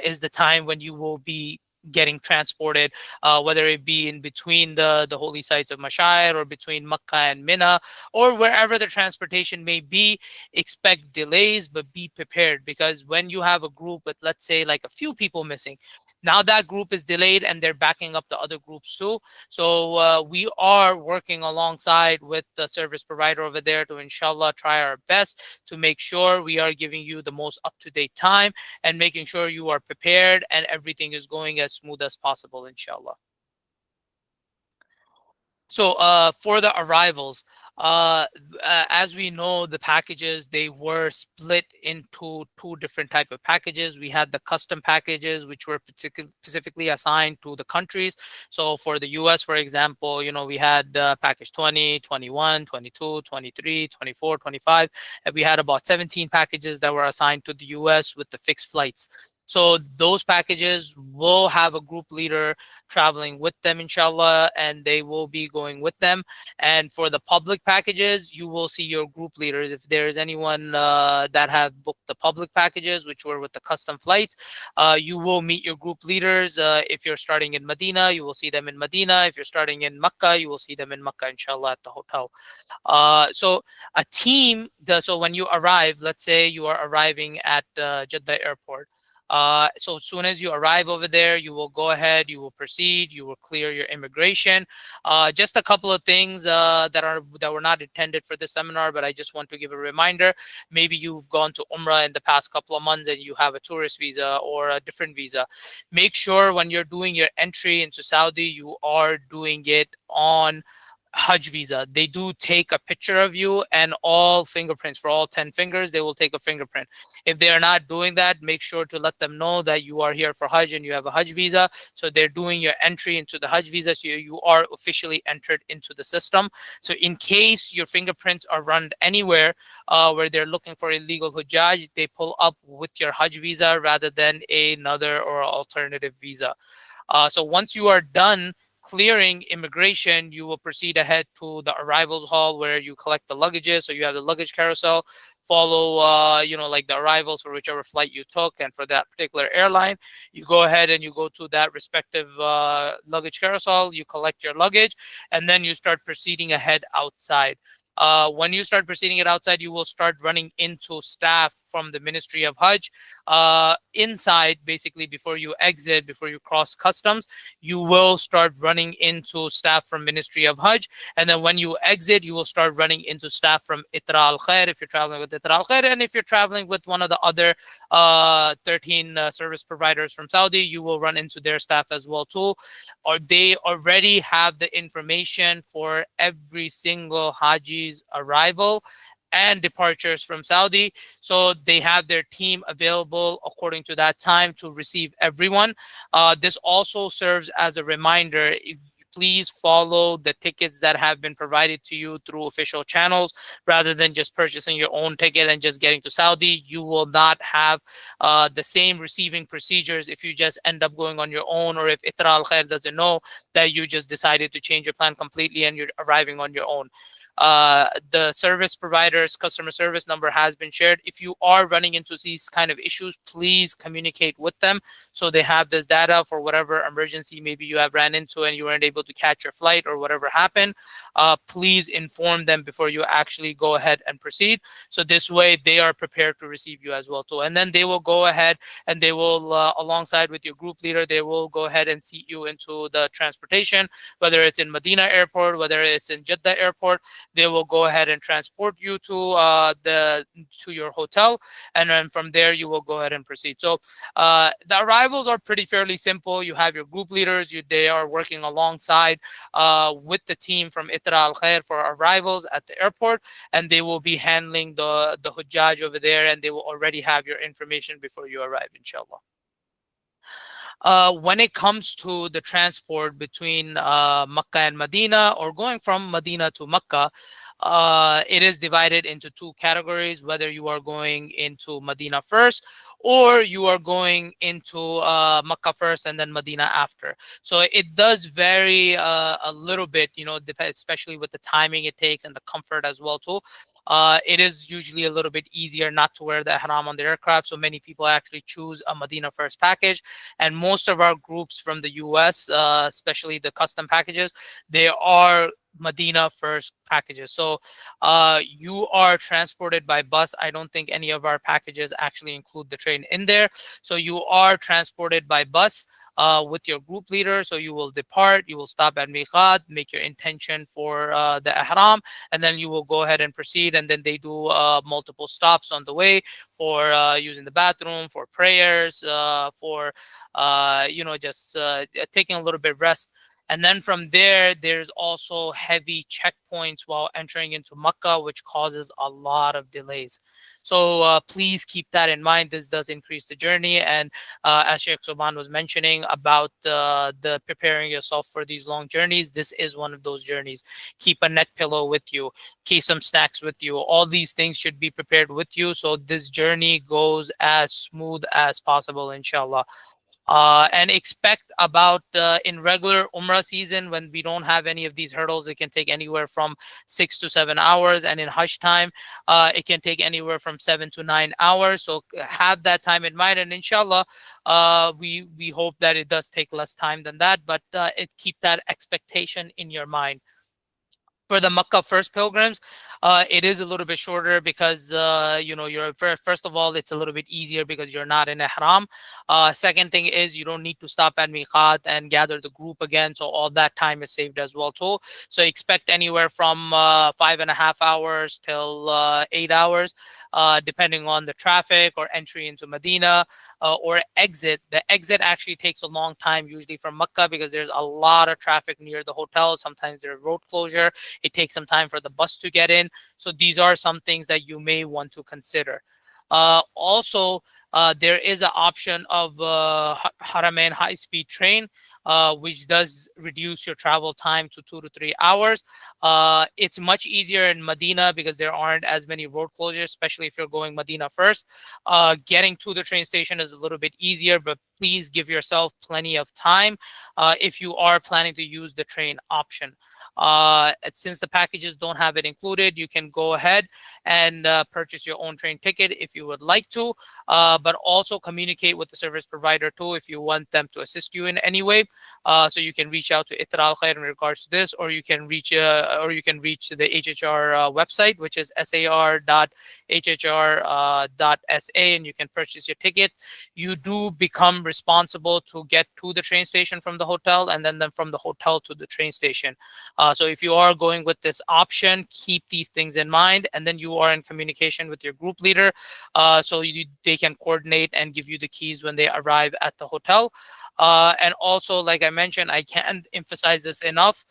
is the time when you will be getting transported, whether it be in between the holy sites of Mashayar, or between Makkah and Mina, or wherever the transportation may be. Expect delays, but be prepared, because when you have a group with, let's say, like a few people missing, now that group is delayed and they're backing up the other groups too. So we are working alongside with the service provider over there to inshallah try our best to make sure we are giving you the most up-to-date time, and making sure you are prepared and everything is going as smooth as possible, inshallah. So for the arrivals, as we know, the packages, they were split into 2 different type of packages. We had the custom packages, which were specifically assigned to the countries. So for the US, for example, we had package 20, 21, 22, 23, 24, 25. And we had about 17 packages that were assigned to the US with the fixed flights. So those packages will have a group leader traveling with them, inshallah, and they will be going with them. And for the public packages, you will see your group leaders. If there is anyone that have booked the public packages, which were with the custom flights, you will meet your group leaders. If you're starting in Medina, you will see them in Medina. If you're starting in Makkah, you will see them in Makkah, inshallah, at the hotel. So a team, so when you arrive, let's say you are arriving at Jeddah airport, So as soon as you arrive over there, you will go ahead, you will proceed, you will clear your immigration. Just a couple of things that were not intended for this seminar, but I just want to give a reminder. Maybe you've gone to Umrah in the past couple of months and you have a tourist visa or a different visa. Make sure when you're doing your entry into Saudi, you are doing it on Hajj visa. They do take a picture of you and all fingerprints for all 10 fingers. They will take a fingerprint. If they are not doing that, make sure to let them know that you are here for Hajj and you have a Hajj visa. So they're doing your entry into the Hajj visa. So you are officially entered into the system. So in case your fingerprints are run anywhere where they're looking for illegal Hujjaj, they pull up with your Hajj visa rather than another or alternative visa. So once you are done clearing immigration, you will proceed ahead to the arrivals hall where you collect the luggages. So you have the luggage carousel, follow, like the arrivals for whichever flight you took, and for that particular airline, you go ahead and you go to that respective luggage carousel. You collect your luggage, and then you start proceeding ahead outside. When you start proceeding it outside, you will start running into staff from the Ministry of Hajj. Inside, basically, before you exit, before you cross customs, you will start running into staff from Ministry of Hajj. And then when you exit, you will start running into staff from Itra Al Khair if you're traveling with Itra Al Khair. And if you're traveling with one of the other 13 service providers from Saudi, you will run into their staff as well too. Or they already have the information for every single Haji's arrival and departures from Saudi. So they have their team available according to that time to receive everyone. This also serves as a reminder. Please follow the tickets that have been provided to you through official channels rather than just purchasing your own ticket and just getting to Saudi. You will not have the same receiving procedures if you just end up going on your own, or if Itra Al Khair doesn't know that you just decided to change your plan completely and you're arriving on your own. The service provider's customer service number has been shared. If you are running into these kind of issues, please communicate with them so they have this data for whatever emergency maybe you have ran into and you weren't able to catch your flight or whatever happened. Please inform them before you actually go ahead and proceed. So this way they are prepared to receive you as well too. And then they will go ahead and they will, alongside with your group leader, they will go ahead and seat you into the transportation, whether it's in Medina Airport, whether it's in Jeddah Airport. They will go ahead and transport you to your hotel, and then from there you will go ahead and proceed. So the arrivals are pretty fairly simple. You have your group leaders. They are working alongside with the team from Itra Al Khair for arrivals at the airport, and they will be handling the Hujjaj over there, and they will already have your information before you arrive, inshallah. When it comes to the transport between Makkah and Medina, or going from Medina to Makkah, it is divided into two categories, whether you are going into Medina first or you are going into Makkah first and then Medina after. So it does vary a little bit, especially with the timing it takes and the comfort as well too. It is usually a little bit easier not to wear the ihram on the aircraft. So many people actually choose a Medina first package. And most of our groups from the US, especially the custom packages, they are Medina first packages. So you are transported by bus. I don't think any of our packages actually include the train in there. So you are transported by bus with your group leader. So you will depart, you will stop at Miqat, make your intention for the ihram, and then you will go ahead and proceed. And then they do multiple stops on the way for using the bathroom, for prayers, for just taking a little bit of rest. And then from there, there's also heavy checkpoints while entering into Makkah, which causes a lot of delays. So please keep that in mind. This does increase the journey. And as Sheikh Soban was mentioning about the preparing yourself for these long journeys, this is one of those journeys. Keep a neck pillow with you. Keep some snacks with you. All these things should be prepared with you, so this journey goes as smooth as possible, inshallah. And expect about in regular Umrah season, when we don't have any of these hurdles, it can take anywhere from 6 to 7 hours. And in Hajj time, it can take anywhere from 7 to 9 hours. So have that time in mind. And inshallah, we hope that it does take less time than that, but keep that expectation in your mind. For the Makkah first pilgrims, It is a little bit shorter because you're first of all, it's a little bit easier because you're not in ihram. Second thing is you don't need to stop at miqat and gather the group again, so all that time is saved as well too. So expect anywhere from 5.5 hours till 8 hours, depending on the traffic or entry into Medina or exit. The exit actually takes a long time, usually from Mecca, because there's a lot of traffic near the hotel. Sometimes there's road closure. It takes some time for the bus to get in. So these are some things that you may want to consider. Also, there is an option of Haramain high-speed train, which does reduce your travel time to 2 to 3 hours. It's much easier in Medina because there aren't as many road closures, especially if you're going Medina first. Getting to the train station is a little bit easier, but please give yourself plenty of time if you are planning to use the train option. Since the packages don't have it included, you can go ahead and purchase your own train ticket if you would like to, but also communicate with the service provider too if you want them to assist you in any way. So you can reach out to Itra Al Khair in regards to this, or you can reach the HHR website, which is sar.hhr.sa, and you can purchase your ticket. You do become responsible to get to the train station from the hotel, and then from the hotel to the train station. So if you are going with this option, keep these things in mind, and then you are in communication with your group leader, so they can coordinate and give you the keys when they arrive at the hotel. And also, like I mentioned, I can't emphasize this enough.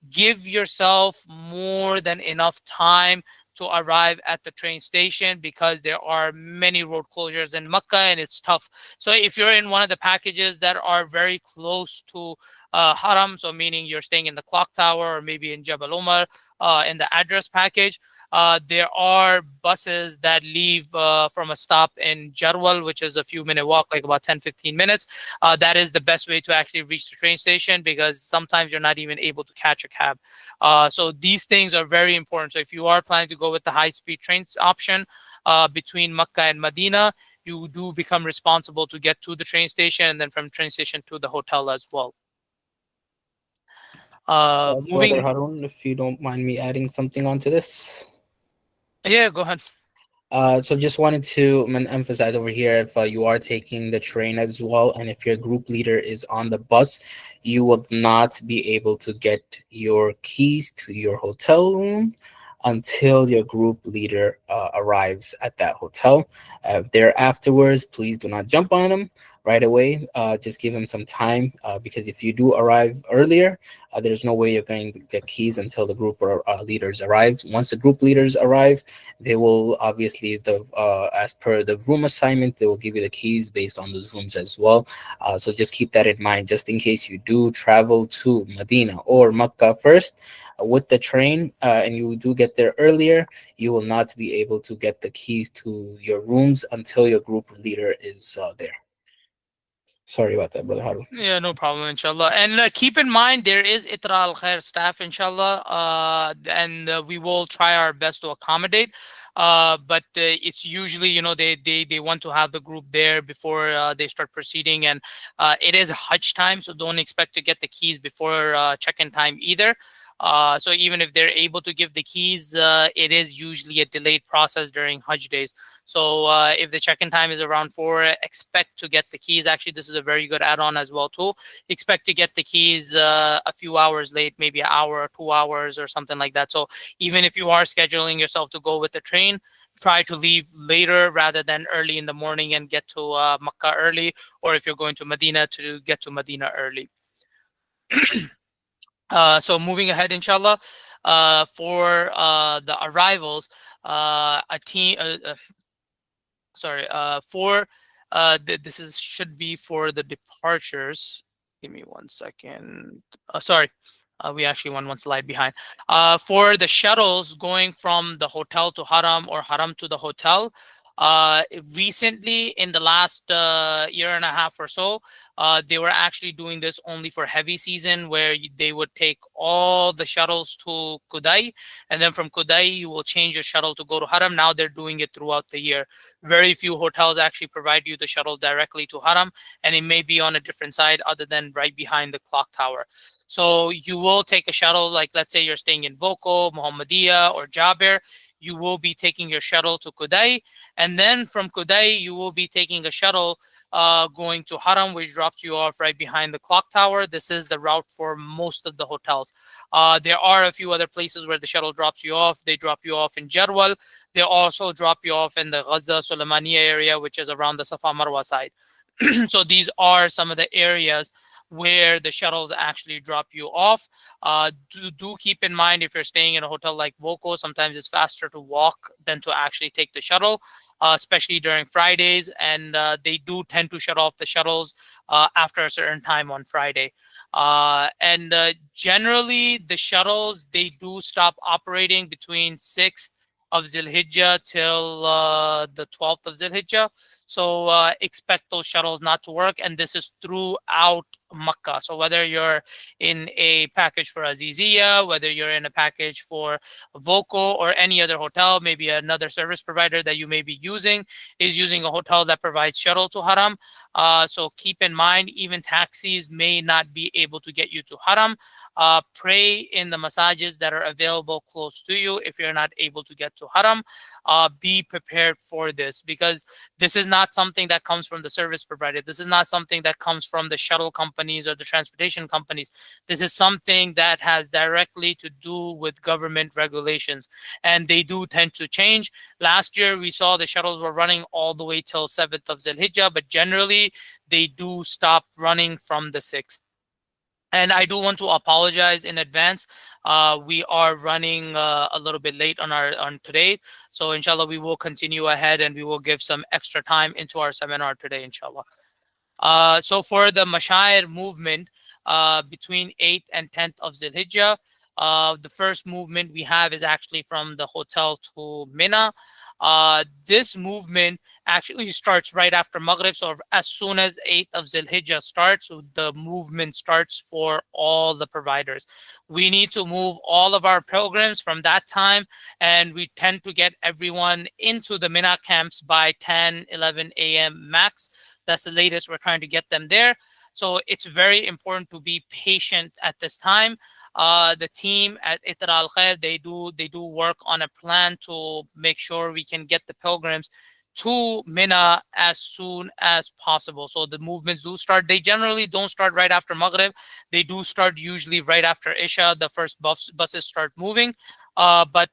Give yourself more than enough time to arrive at the train station because there are many road closures in Mecca and it's tough. So if you're in one of the packages that are very close to Haram, so meaning you're staying in the clock tower or maybe in Jabal Umar in the address package, there are buses that leave from a stop in Jarwal, which is a few minute walk, like about 10-15 minutes. That is the best way to actually reach the train station because sometimes you're not even able to catch a cab. So these things are very important. So if you are planning to go with the high-speed trains option between Mecca and Medina, you do become responsible to get to the train station and then from train station to the hotel as well. Brother Moving, Harun, if you don't mind me adding something onto this. yeah, go ahead. So just wanted to emphasize over here, if you are taking the train as well, and if your group leader is on the bus, you will not be able to get your keys to your hotel room until your group leader arrives at that hotel. There afterwards, please do not jump on them right away. Just give him some time because if you do arrive earlier, there's no way you're going to get keys until the group leaders arrive. Once the group leaders arrive, they will obviously, as per the room assignment, they will give you the keys based on those rooms as well. So just keep that in mind, just in case you do travel to Medina or Mecca first with the train, and you do get there earlier, you will not be able to get the keys to your rooms until your group leader is there. Sorry about that, brother Harun. Yeah, no problem, inshallah. And keep in mind, there is Itra Al Khair staff, inshallah, and we will try our best to accommodate. But it's usually, they want to have the group there before they start proceeding. And it is Hajj time, so don't expect to get the keys before check-in time either. So even if they're able to give the keys, it is usually a delayed process during Hajj days. So if the check-in time is around 4, expect to get the keys. Actually, this is a very good add-on as well too. Expect to get the keys a few hours late, maybe an hour or 2 hours or something like that. So even if you are scheduling yourself to go with the train, try to leave later rather than early in the morning and get to Makkah early, or if you're going to Medina, to get to Medina early. So moving ahead, inshallah, for the arrivals, a team, sorry, for this is should be for the departures. Give me 1 second. Sorry, we actually went one slide behind. For the shuttles going from the hotel to Haram or Haram to the hotel, Uh, Recently, in the last year and a half or so, they were actually doing this only for heavy season, where they would take all the shuttles to Kudai, and then from Kudai you will change your shuttle to go to Haram. Now they're doing it throughout the year. Very few hotels actually provide you the shuttle directly to Haram, and it may be on a different side other than right behind the clock tower. So you will take a shuttle, like let's say you're staying in Voko, Muhammadiyah, or Jaber. You will be taking your shuttle to Kudai, and then from Kudai you will be taking a shuttle going to Haram, which drops you off right behind the clock tower. This is the route for most of the hotels. There are a few other places where the shuttle drops you off. They drop you off in Jarwal. They also drop you off in the Gaza Suleimaniya area, which is around the Safa Marwa side. So these are some of the areas where the shuttles actually drop you off. Do keep in mind, if you're staying in a hotel like Voco, sometimes it's faster to walk than to actually take the shuttle, especially during Fridays. And they do tend to shut off the shuttles after a certain time on Friday. And generally, the shuttles, they do stop operating between 6th of Zilhijjah till the 12th of Zilhijjah. So expect those shuttles not to work, and this is throughout Makkah. So whether you're in a package for Azizia, whether you're in a package for Voco or any other hotel, maybe another service provider that you may be using is using a hotel that provides shuttle to Haram. So keep in mind, even taxis may not be able to get you to Haram. Pray in the masajid that are available close to you if you're not able to get to Haram. Be prepared for this, because this is not something that comes from the service provider. This is not something that comes from the shuttle companies or the transportation companies. This is something that has directly to do with government regulations, and they do tend to change. Last year, we saw the shuttles were running all the way till 7th of Zilhijjah, but generally, they do stop running from the 6th. And I do want to apologize in advance. We are running a little bit late on today, so inshallah we will continue ahead and we will give some extra time into our seminar today, inshallah. So for the Mashair movement, between 8th and 10th of Zilhijjah, the first movement we have is actually from the hotel to Mina. This movement actually starts right after Maghrib. So as soon as 8th of Zilhijjah starts, so the movement starts for all the providers. We need to move all of our pilgrims from that time, and we tend to get everyone into the Mina camps by 10, 11 a.m. max. That's the latest we're trying to get them there. So it's very important to be patient at this time. The team at Itra Al Khair, they do work on a plan to make sure we can get the pilgrims to Mina as soon as possible. So the movements do start. They generally don't start right after Maghrib. They do start usually right after Isha. The first buses start moving. But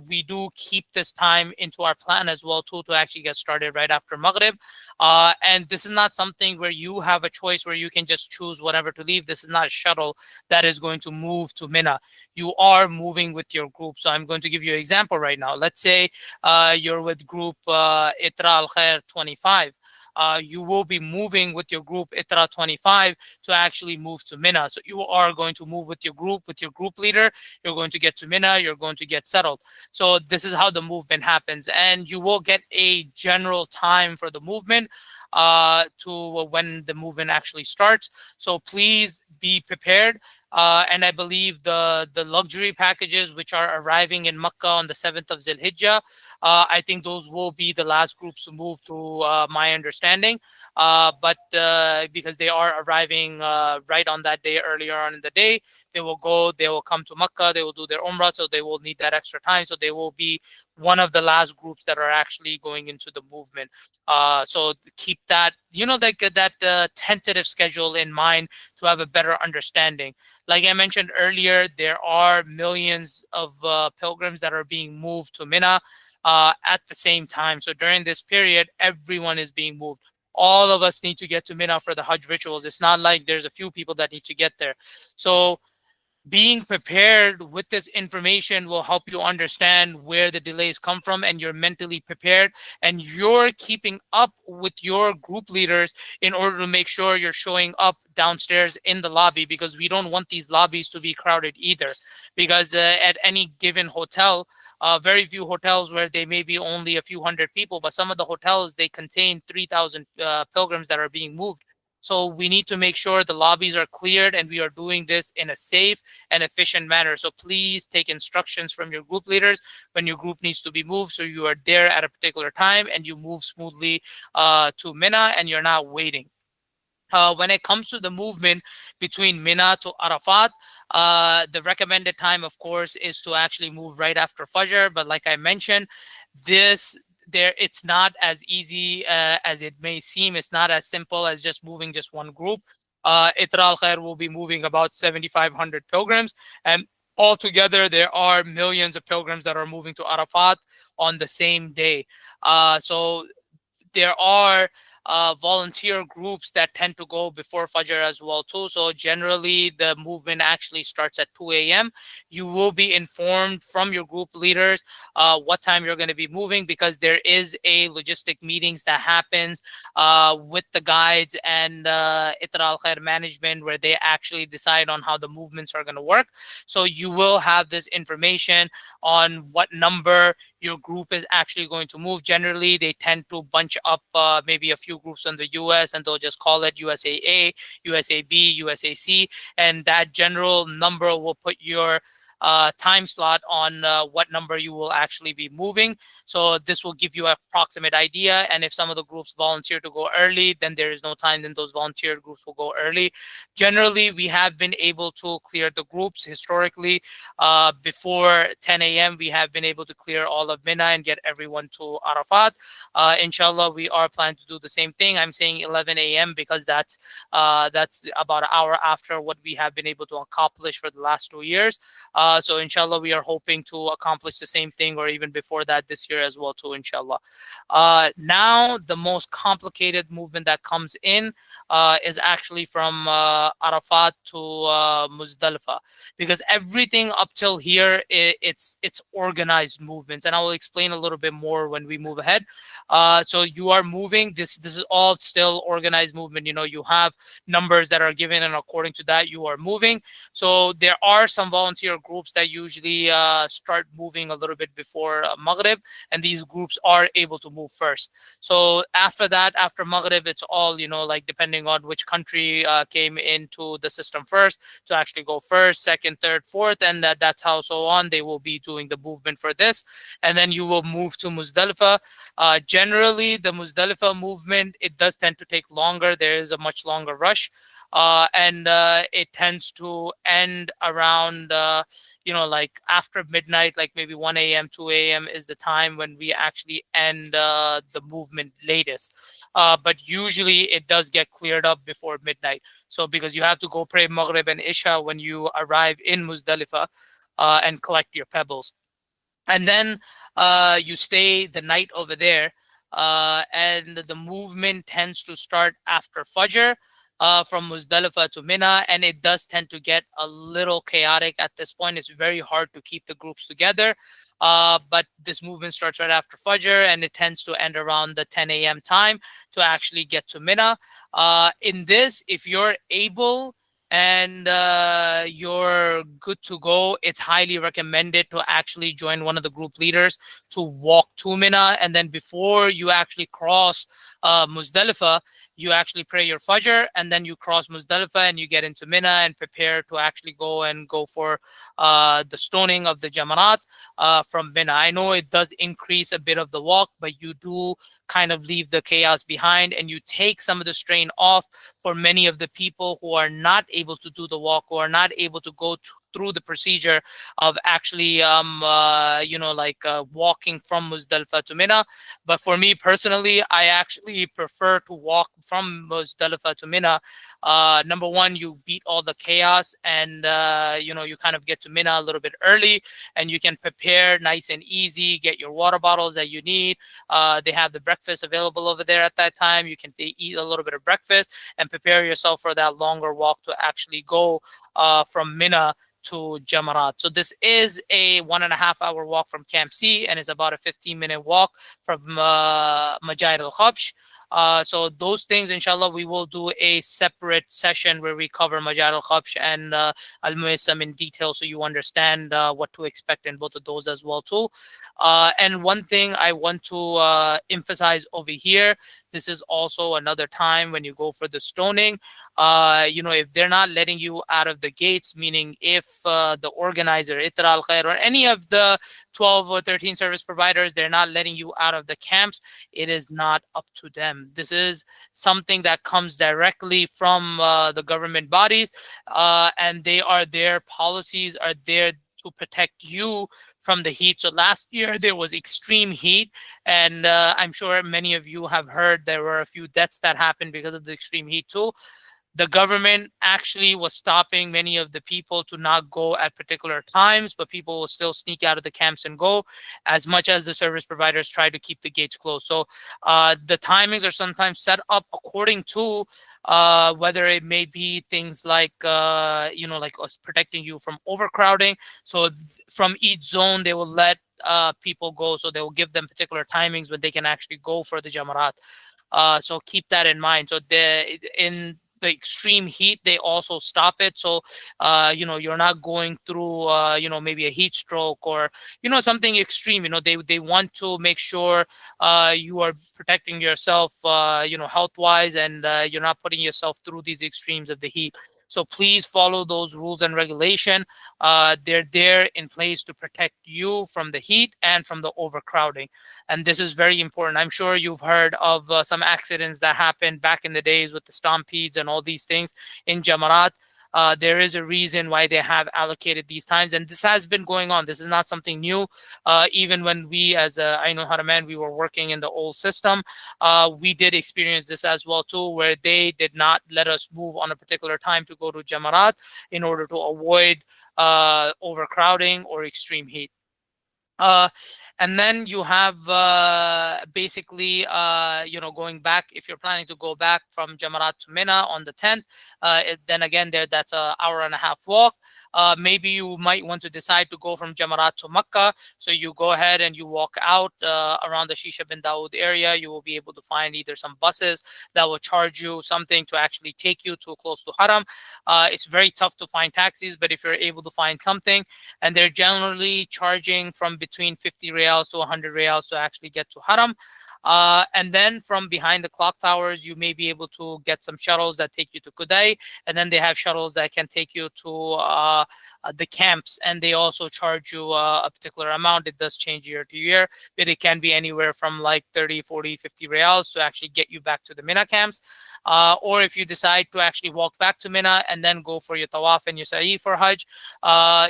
we do keep this time into our plan as well too, to actually get started right after Maghrib. And this is not something where you have a choice where you can just choose whatever to leave. This is not a shuttle that is going to move to Mina. You are moving with your group. So I'm going to give you an example right now. Let's say you're with group Itra Al Khair 25. You will be moving with your group Itra 25 to actually move to Mina. So you are going to move with your group leader. You're going to get to Mina. You're going to get settled. So this is how the movement happens, and you will get a general time for the movement to when the movement actually starts. So please be prepared. And I believe the luxury packages which are arriving in Makkah on the 7th of Zilhijjah, I think those will be the last groups to move to my understanding. But because they are arriving right on that day, earlier on in the day, they will come to Makkah, they will do their Umrah, so they will need that extra time. So they will be one of the last groups that are actually going into the movement. So keep that, like that tentative schedule in mind to have a better understanding. Like I mentioned earlier, there are millions of pilgrims that are being moved to Mina at the same time. So during this period, everyone is being moved. All of us need to get to Mina for the Hajj rituals. It's not like there's a few people that need to get there. So Being prepared with this information will help you understand where the delays come from, and you're mentally prepared, and you're keeping up with your group leaders in order to make sure you're showing up downstairs in the lobby, because we don't want these lobbies to be crowded either. Because at any given hotel, very few hotels where they may be only a few hundred people, but some of the hotels, they contain 3,000 pilgrims that are being moved. So we need to make sure the lobbies are cleared, and we are doing this in a safe and efficient manner. So please take instructions from your group leaders when your group needs to be moved, so you are there at a particular time and you move smoothly to Mina and you're not waiting. When it comes to the movement between Mina to Arafat, the recommended time, of course, is to actually move right after Fajr. But like I mentioned, this there it's not as easy as it may seem. It's not as simple as just moving just one group. Itra al Khair will be moving about 7,500 pilgrims, and altogether there are millions of pilgrims that are moving to Arafat on the same day. So there are volunteer groups that tend to go before Fajr as well too. So generally, the movement actually starts at 2 a.m. You will be informed from your group leaders what time you're going to be moving, because there is a logistic meetings that happens with the guides and Itra al Khair management, where they actually decide on how the movements are going to work. So you will have this information on what number your group is actually going to move. Generally, they tend to bunch up maybe a few groups in the US, and they'll just call it USAA, USAB, USAC, and that general number will put your time slot on what number you will actually be moving. So this will give you an approximate idea. And if some of the groups volunteer to go early, then there is no time, then those volunteer groups will go early. Generally, we have been able to clear the groups historically. Before 10 a.m., we have been able to clear all of Mina and get everyone to Arafat. Inshallah, we are planning to do the same thing. I'm saying 11 a.m. because that's about an hour after what we have been able to accomplish for the last 2 years. So inshallah, we are hoping to accomplish the same thing or even before that this year as well too, inshallah. Now, the most complicated movement that comes in is actually from Arafat to Muzdalifah, because everything up till here, it's organized movements, and I will explain a little bit more when we move ahead. So you are moving. This is all still organized movement. You know, you have numbers that are given, and according to that, you are moving. So there are some volunteer groups that usually start moving a little bit before Maghrib, and these groups are able to move first. So after that, after Maghrib, it's all, you know, like depending on which country came into the system first to actually go first, second, third, fourth, and that's how so on. They will be doing the movement for this, and then you will move to Muzdalifah. Generally, the Muzdalifah movement, it does tend to take longer. There is a much longer rush. And it tends to end around, like after midnight, like maybe 1 a.m., 2 a.m. is the time when we actually end the movement latest. But usually it does get cleared up before midnight. So because you have to go pray Maghrib and Isha when you arrive in Muzdalifah and collect your pebbles. And then you stay the night over there, and the movement tends to start after Fajr from Muzdalifah to Mina, and it does tend to get a little chaotic at this point. It's very hard to keep the groups together, but this movement starts right after Fajr, and it tends to end around the 10 a.m. time to actually get to Mina. In this, if you're able and you're good to go, it's highly recommended to actually join one of the group leaders to walk to Mina. And then before you actually cross Muzdalifah, you actually pray your Fajr, and then you cross Muzdalifah and you get into Mina and prepare to actually go for the stoning of the Jamarat from Mina. I know it does increase a bit of the walk, but you do kind of leave the chaos behind, and you take some of the strain off for many of the people who are not able to do the walk, who are not able to go through the procedure of actually walking from Muzdalifah to Mina. But for me personally, I actually prefer to walk from Muzdalifah to Mina. Number one, you beat all the chaos, and you kind of get to Mina a little bit early, and you can prepare nice and easy, get your water bottles that you need. They have the breakfast available over there at that time. You can eat a little bit of breakfast and prepare yourself for that longer walk to actually go from Mina to Jamarat. So this is a 1.5 hour walk from Camp C, and it's about a 15-minute walk from Majid al Khabsh. So those things, inshallah, we will do a separate session where we cover Majid al Khabsh and Al Muassam in detail, so you understand what to expect in both of those as well too. And one thing I want to emphasize over here, this is also another time when you go for the stoning. If they're not letting you out of the gates, meaning if the organizer, Itra al Khair, or any of the 12 or 13 service providers, they're not letting you out of the camps, it is not up to them. This is something that comes directly from the government bodies, and their policies are there to protect you from the heat. So last year there was extreme heat, and I'm sure many of you have heard there were a few deaths that happened because of the extreme heat too. The government actually was stopping many of the people to not go at particular times, but people will still sneak out of the camps and go, as much as the service providers try to keep the gates closed. So the timings are sometimes set up according to whether it may be things like, like us protecting you from overcrowding. So from each zone, they will let people go. So they will give them particular timings when they can actually go for the Jamarat. So keep that in mind. So in the extreme heat, they also stop it. So, you're not going through, maybe a heat stroke or, something extreme. They want to make sure you are protecting yourself, health wise, and you're not putting yourself through these extremes of the heat. So please follow those rules and regulation. They're there in place to protect you from the heat and from the overcrowding. And this is very important. I'm sure you've heard of some accidents that happened back in the days with the stampedes and all these things in Jamarat. There is a reason why they have allocated these times, and this has been going on. This is not something new. Even when we, as Ainul Haraman, we were working in the old system, we did experience this as well too, where they did not let us move on a particular time to go to Jamarat in order to avoid overcrowding or extreme heat. Uh, and then you have basically, going back, if you're planning to go back from Jamarat to Mina on the 10th, then again, that's an hour-and-a-half walk. Maybe you might want to decide to go from Jamarat to Makkah. So you go ahead and you walk out around the Shisha bin Dawood area. You will be able to find either some buses that will charge you something to actually take you to close to Haram. It's very tough to find taxis, but if you're able to find something, and they're generally charging from between 50 riyals to 100 riyals to actually get to Haram. And then from behind the clock towers, you may be able to get some shuttles that take you to Kudai. And then they have shuttles that can take you to the camps. And they also charge you a particular amount. It does change year to year, but it can be anywhere from like 30, 40, 50 reals to actually get you back to the Mina camps. Or if you decide to actually walk back to Mina and then go for your tawaf and your sa'i for Hajj,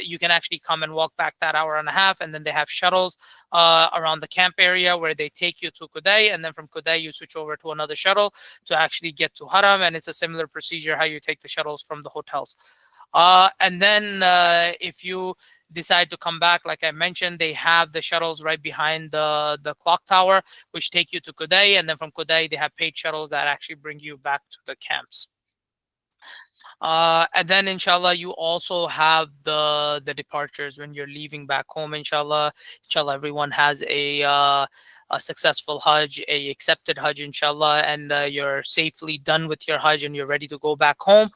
you can actually come and walk back that hour and a half. And then they have shuttles around the camp area where they take you to Kudai, and then from Kudai you switch over to another shuttle to actually get to Haram, and it's a similar procedure how you take the shuttles from the hotels. And then if you decide to come back, like I mentioned, they have the shuttles right behind the clock tower, which take you to Kudai, and then from Kudai they have paid shuttles that actually bring you back to the camps. And then inshallah you also have the departures when you're leaving back home. Inshallah everyone has a successful Hajj, a accepted Hajj, inshallah, and you're safely done with your Hajj and you're ready to go back home.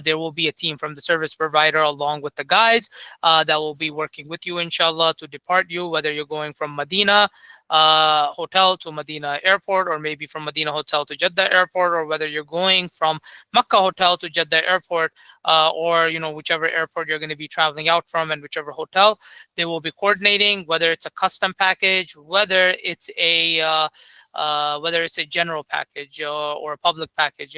There will be a team from the service provider along with the guides that will be working with you, inshallah, to depart you, whether you're going from Medina hotel to Medina airport, or maybe from Medina hotel to Jeddah airport, or whether you're going from Makkah hotel to Jeddah airport, or whichever airport you're going to be traveling out from and whichever hotel. They will be coordinating, whether it's a custom package, whether it's a general package or a public package.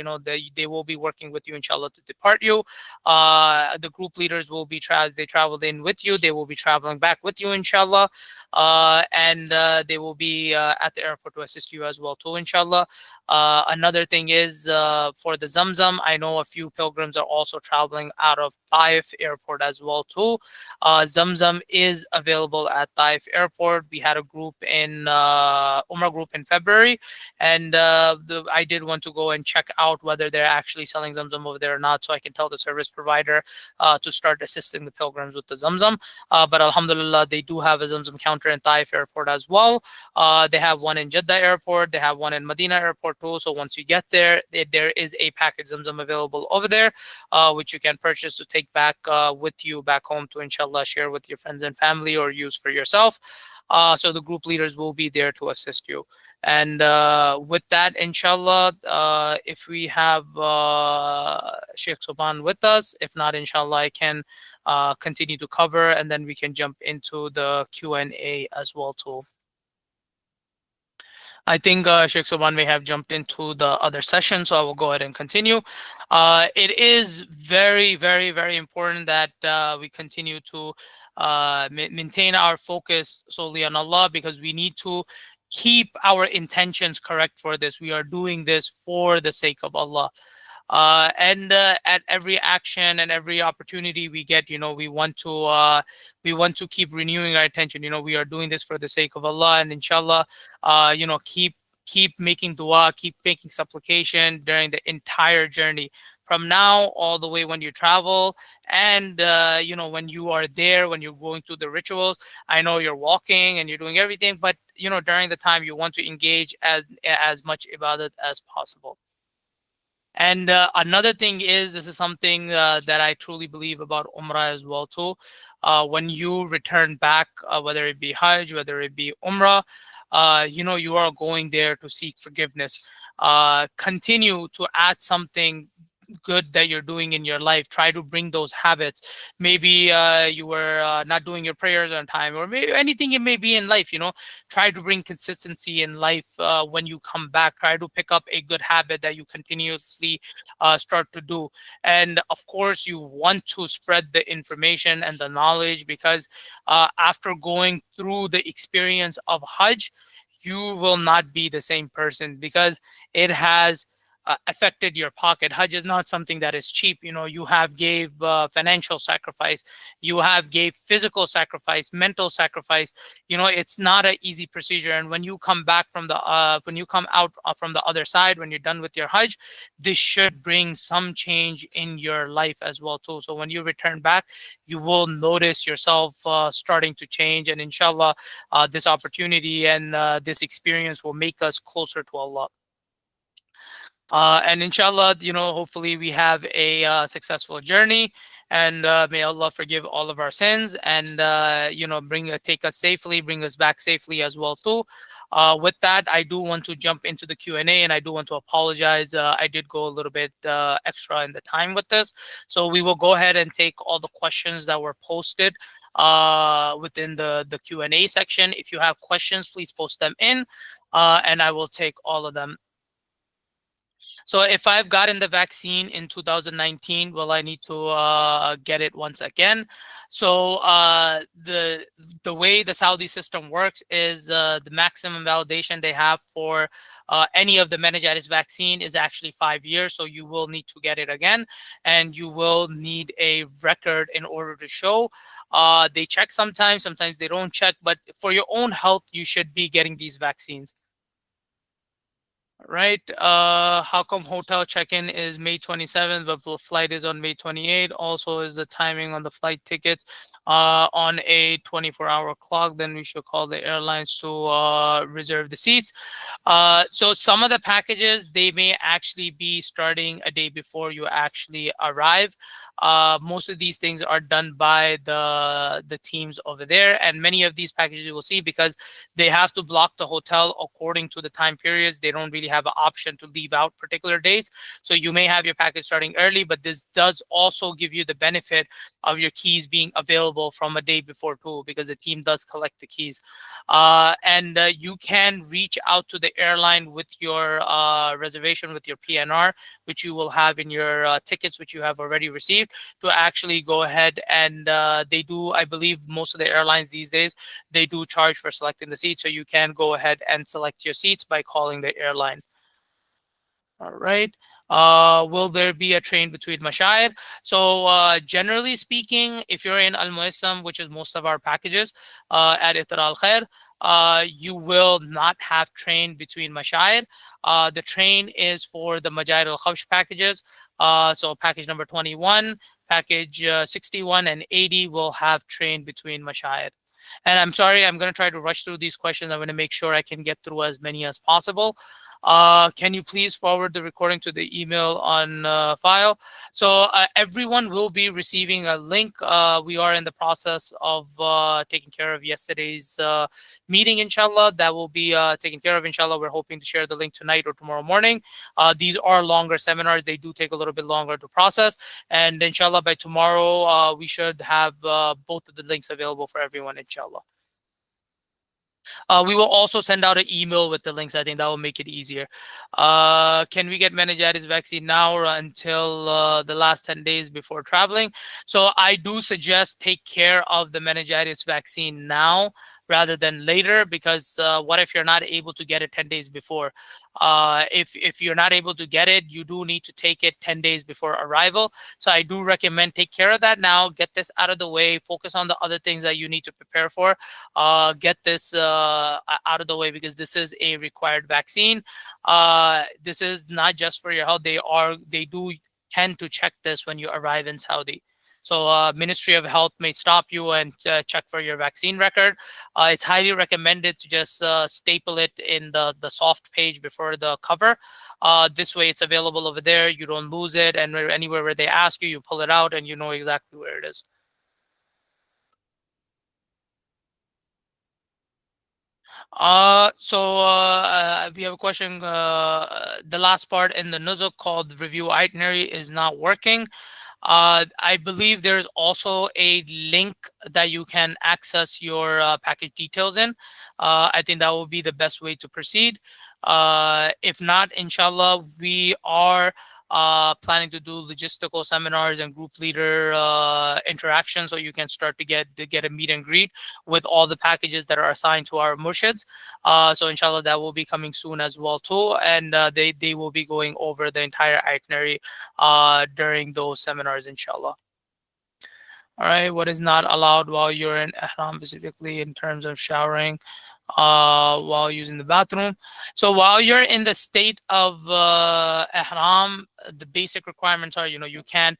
They will be working with you, inshallah, to depart you. The group leaders will be they traveled in with you. They will be traveling back with you, inshallah, and they will be at the airport to assist you as well too, inshallah. Another thing is for the Zamzam, I know a few pilgrims are also traveling out of Taif airport as well too. Zamzam is available at Taif airport. We had a group in Umrah group in February, and I did want to go and check out whether they're actually selling Zamzam over there or not, so I can tell the service provider to start assisting the pilgrims with the Zamzam. But alhamdulillah, they do have a Zamzam counter in Taif airport as well. They have one in Jeddah airport. They have one in Medina airport too. So once you get there, there is a package Zamzam available over there, which you can purchase to take back with you back home to inshallah share with your friends and family or use for yourself. So the group leaders will be there to assist you. And with that, inshallah, if we have Sheikh Soban with us, if not, inshallah, I can continue to cover, and then we can jump into the Q&A as well too. I think Sheikh Soban may have jumped into the other session, so I will go ahead and continue. It is very, very, very important that we continue to maintain our focus solely on Allah, because we need to keep our intentions correct for this. We are doing this for the sake of Allah. And at every action and every opportunity we get, we want to keep renewing our attention. We are doing this for the sake of Allah, and inshallah, keep making dua, keep making supplication during the entire journey, from now all the way when you travel, and when you are there, when you're going through the rituals. I know you're walking and you're doing everything, but during the time you want to engage as much ibadat as possible. And another thing is, this is something that I truly believe about Umrah as well too. When you return back, whether it be Hajj, whether it be Umrah, you are going there to seek forgiveness. Continue to add something good that you're doing in your life. Try to bring those habits. Maybe you were not doing your prayers on time, or maybe anything it may be in life. Try to bring consistency in life when you come back. Try to pick up a good habit that you continuously start to do. And of course, you want to spread the information and the knowledge, because after going through the experience of Hajj, you will not be the same person, because it has affected your pocket. Hajj is not something that is cheap. You have gave financial sacrifice, you have gave physical sacrifice, mental sacrifice. It's not an easy procedure. And when you come back from when you come out from the other side, when you're done with your Hajj, this should bring some change in your life as well too. So when you return back, you will notice yourself starting to change, and inshallah, this opportunity and this experience will make us closer to Allah. And inshallah, hopefully we have a successful journey, and may Allah forgive all of our sins, and take us safely, bring us back safely as well too. With that, I do want to jump into the Q&A, and I do want to apologize. I did go a little bit extra in the time with this, so we will go ahead and take all the questions that were posted within the Q&A section. If you have questions, please post them in, and I will take all of them. So if I've gotten the vaccine in 2019, will I need to get it once again? So the way the Saudi system works is the maximum validation they have for any of the meningitis vaccine is actually 5 years. So you will need to get it again, and you will need a record in order to show. They check sometimes they don't check, but for your own health, you should be getting these vaccines. Right. How come hotel check-in is May 27th, but the flight is on May 28th? Also, is the timing on the flight tickets on a 24-hour clock? Then we should call the airlines to reserve the seats. So some of the packages, they may actually be starting a day before you actually arrive. Most of these things are done by the teams over there, and many of these packages you will see, because they have to block the hotel according to the time periods. They don't really have an option to leave out particular dates. So you may have your package starting early, but this does also give you the benefit of your keys being available from a day before too, because the team does collect the keys. And you can reach out to the airline with your reservation, with your PNR, which you will have in your tickets, which you have already received, to actually go ahead and they do, I believe most of the airlines these days, they do charge for selecting the seats. So you can go ahead and select your seats by calling the airline. All right. Will there be a train between Mashayar? So, generally speaking, if you're in Al Muassam, which is most of our packages at Iftar Al Khair, you will not have train between Mashayar. The train is for the Majair Al Khabsh packages. So, package number 21, package 61, and 80 will have train between Mashayar. And I'm sorry, I'm going to try to rush through these questions. I'm going to make sure I can get through as many as possible. Can you please forward the recording to the email on file? So everyone will be receiving a link. We are in the process of taking care of yesterday's meeting, inshallah. That will be taken care of, inshallah. We're hoping to share the link tonight or tomorrow morning. These are longer seminars. They do take a little bit longer to process. And inshallah, by tomorrow, we should have both of the links available for everyone, inshallah. We will also send out an email with the links. I think that will make it easier. Can we get meningitis vaccine now or until the last 10 days before traveling? So I do suggest take care of the meningitis vaccine now rather than later, because what if you're not able to get it 10 days before? If you're not able to get it, you do need to take it 10 days before arrival. So I do recommend take care of that now, get this out of the way, focus on the other things that you need to prepare for. Get this out of the way, because this is a required vaccine. This is not just for your health. They do tend to check this when you arrive in Saudi. So Ministry of Health may stop you and check for your vaccine record. It's highly recommended to just staple it in the soft page before the cover. This way it's available over there. You don't lose it. And anywhere where they ask you, you pull it out and you know exactly where it is. We have a question. The last part in the nuzuk called review itinerary is not working. I believe there's also a link that you can access your package details in. I think that will be the best way to proceed. If not, inshallah, we are planning to do logistical seminars and group leader interaction, so you can start to get a meet and greet with all the packages that are assigned to our murshids. So inshallah, that will be coming soon as well too, and they will be going over the entire itinerary during those seminars, inshallah. All right, what is not allowed while you're in ihram, specifically in terms of showering while using the bathroom? So while you're in the state of ihram, the basic requirements are, you can't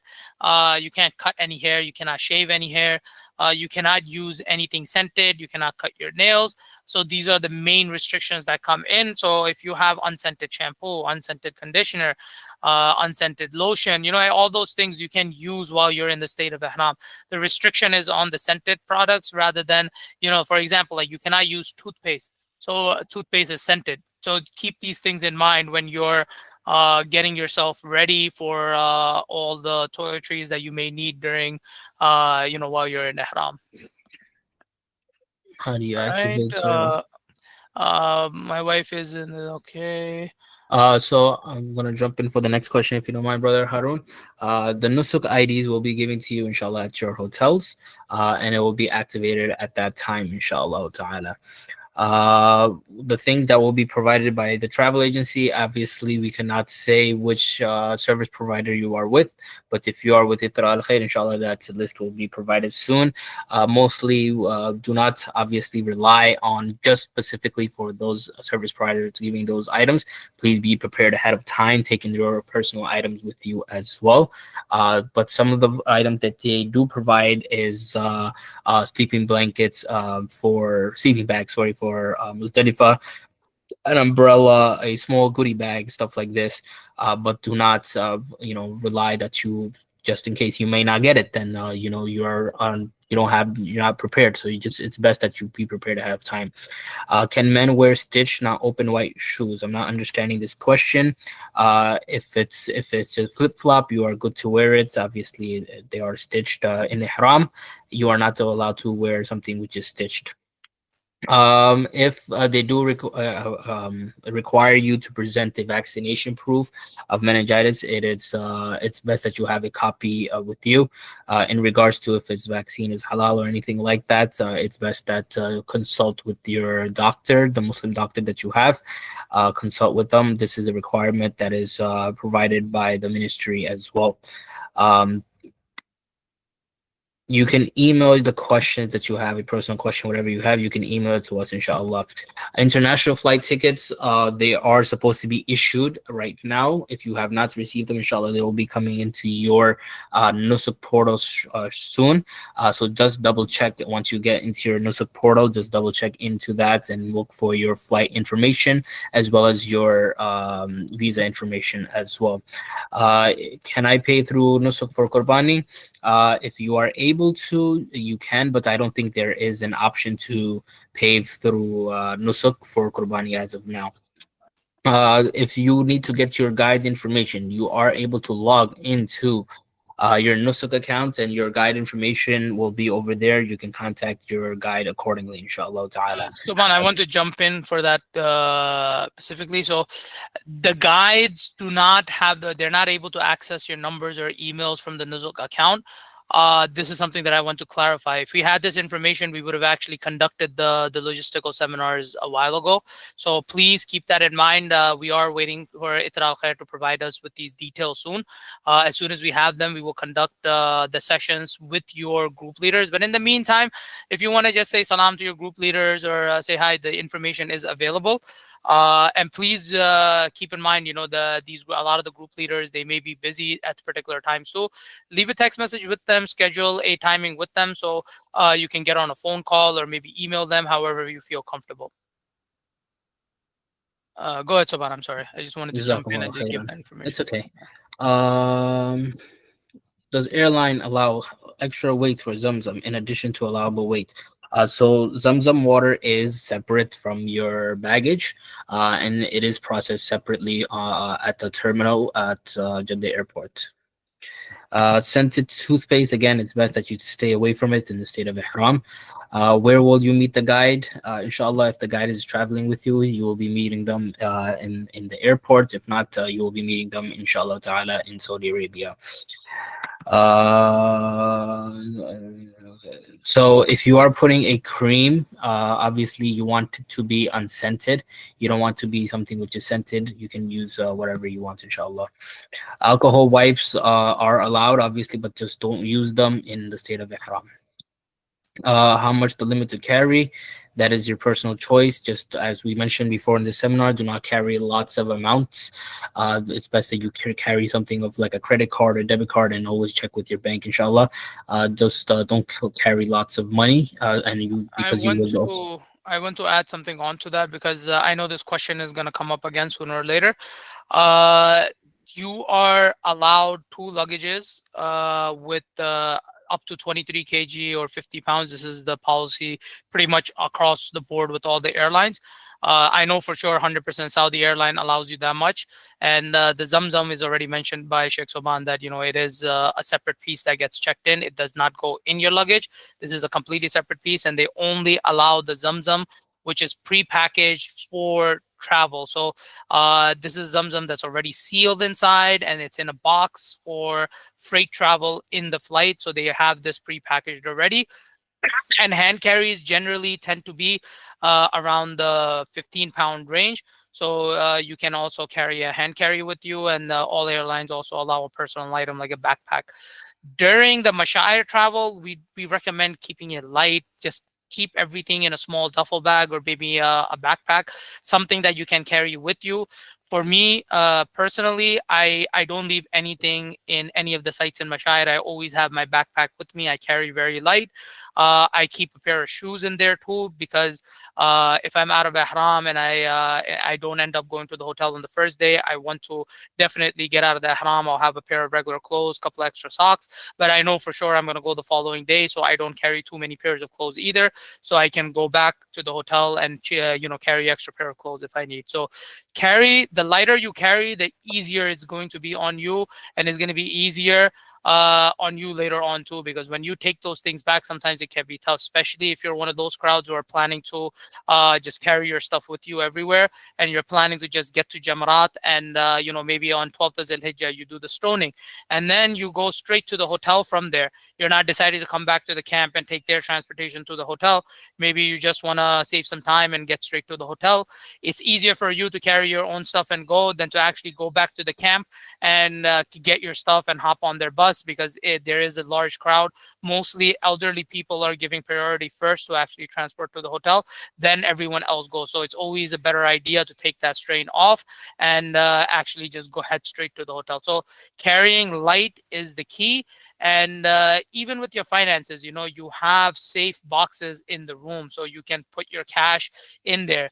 cut any hair, you cannot shave any hair, you cannot use anything scented, you cannot cut your nails. So these are the main restrictions that come in. So if you have unscented shampoo, unscented conditioner, unscented lotion, all those things you can use while you're in the state of ihram. The restriction is on the scented products rather than, for example, like you cannot use toothpaste. So toothpaste is scented. So keep these things in mind when you're getting yourself ready for all the toiletries that you may need during, while you're in ihram. How do you All right. activate? My wife is in. Okay. So I'm gonna jump in for the next question, if you don't mind, brother Harun. The Nusuk IDs will be given to you, inshallah, at your hotels, and it will be activated at that time, inshallah ta'ala. The things that will be provided by the travel agency, obviously we cannot say which service provider you are with, but if you are with Itra Al Khair, inshallah, that list will be provided soon. Mostly do not obviously rely on just specifically for those service providers giving those items. Please be prepared ahead of time, taking your personal items with you as well. But some of the items that they do provide is sleeping blankets, for sleeping bags, sorry, for Muzdalifa, an umbrella, a small goodie bag, stuff like this. But do not, rely that you, just in case you may not get it, then you are you're not prepared. So it's best that you be prepared ahead of time. Can men wear stitched, not open white shoes? I'm not understanding this question. If it's a flip flop, you are good to wear it. Obviously, they are stitched in the haram. You are not allowed to wear something which is stitched. If they do require you to present a vaccination proof of meningitis, it's best that you have a copy with you. In regards to if its vaccine is halal or anything like that, it's best that consult with your doctor, the Muslim doctor that you have. Consult with them. This is a requirement that is provided by the ministry as well. Um, you can email the questions that you have, a personal question, whatever you have, you can email it to us, inshallah. International flight tickets, they are supposed to be issued right now. If you have not received them, inshallah, they will be coming into your Nusuk portal soon. So just double check once you get into your Nusuk portal, just double check into that and look for your flight information as well as your visa information as well. Can I pay through Nusuk for Qurbani? If you are able to, you can, but I don't think there is an option to pay through Nusuk for Qurbani as of now. If you need to get your guide's information, you are able to log into your Nusuk account, and your guide information will be over there. You can contact your guide accordingly, inshallah ta'ala. Subhan, I want to jump in for that specifically. So the guides do not have they're not able to access your numbers or emails from the Nuzuk account. This is something that I want to clarify. If we had this information, we would have actually conducted the logistical seminars a while ago. So please keep that in mind. We are waiting for Itra Al Khair to provide us with these details soon. As soon as we have them, we will conduct the sessions with your group leaders. But in the meantime, if you want to just say salam to your group leaders or say hi, the information is available. And please keep in mind, a lot of the group leaders, they may be busy at particular times. So leave a text message with them, schedule a timing with them, so you can get on a phone call or maybe email them, however you feel comfortable. Go ahead, Soban. I'm sorry. I just wanted to jump in Jazakumullah and just give khairan. that It's information. okay. Does airline allow extra weight for Zamzam in addition to allowable weight? So Zamzam water is separate from your baggage, and it is processed separately at the terminal at Jeddah Airport. Scented toothpaste, again, it's best that you stay away from it in the state of Ihram. Where will you meet the guide? Inshallah, if the guide is traveling with you, you will be meeting them in the airport. If not, you will be meeting them, inshallah ta'ala, in Saudi Arabia. So if you are putting a cream, obviously you want it to be unscented. You don't want to be something which is scented. You can use whatever you want, inshallah. Alcohol wipes are allowed, obviously, but just don't use them in the state of ihram. How much the limit to carry, that is your personal choice. Just as we mentioned before in the seminar, do not carry lots of amounts. It's best that you carry something of like a credit card or debit card, and always check with your bank, inshallah. Just don't carry lots of money, and you because you will. I want to add something onto that because I know this question is going to come up again sooner or later. You are allowed 2 luggages with up to 23 kg or 50 pounds. This is the policy pretty much across the board with all the airlines. I know for sure 100% Saudi airline allows you that much. And the Zamzam is already mentioned by Sheikh Soban that, it is a separate piece that gets checked in. It does not go in your luggage. This is a completely separate piece, and they only allow the Zamzam, which is pre-packaged for travel. So this is Zamzam that's already sealed inside, and it's in a box for freight travel in the flight. So they have this pre-packaged already. And hand carries generally tend to be around the 15-pound range. So you can also carry a hand carry with you, and all airlines also allow a personal item like a backpack. During the Mashair travel, we recommend keeping it light. Just keep everything in a small duffel bag or maybe a backpack, something that you can carry with you. For me, personally, I don't leave anything in any of the sites in Mashayar. I always have my backpack with me. I carry very light. I keep a pair of shoes in there too, because if I'm out of ihram and I don't end up going to the hotel on the first day, I want to definitely get out of the ihram. I'll have a pair of regular clothes, couple extra socks, but I know for sure I'm going to go the following day, so I don't carry too many pairs of clothes either, so I can go back to the hotel and carry extra pair of clothes if I need. So carry, the lighter you carry, the easier it's going to be on you, and it's going to be easier on you later on too, because when you take those things back, sometimes it can be tough, especially if you're one of those crowds who are planning to just carry your stuff with you everywhere, and you're planning to just get to Jamarat, and maybe on 12th of Zulhijjah you do the stoning, and then you go straight to the hotel from there. You're not deciding to come back to the camp and take their transportation to the hotel. Maybe you just want to save some time and get straight to the hotel. It's easier for you to carry your own stuff and go than to actually go back to the camp and to get your stuff and hop on their bus, because there is a large crowd. Mostly elderly people are giving priority first to actually transport to the hotel, then everyone else goes. So it's always a better idea to take that strain off and actually just go head straight to the hotel. So carrying light is the key. And even with your finances, you have safe boxes in the room, so you can put your cash in there.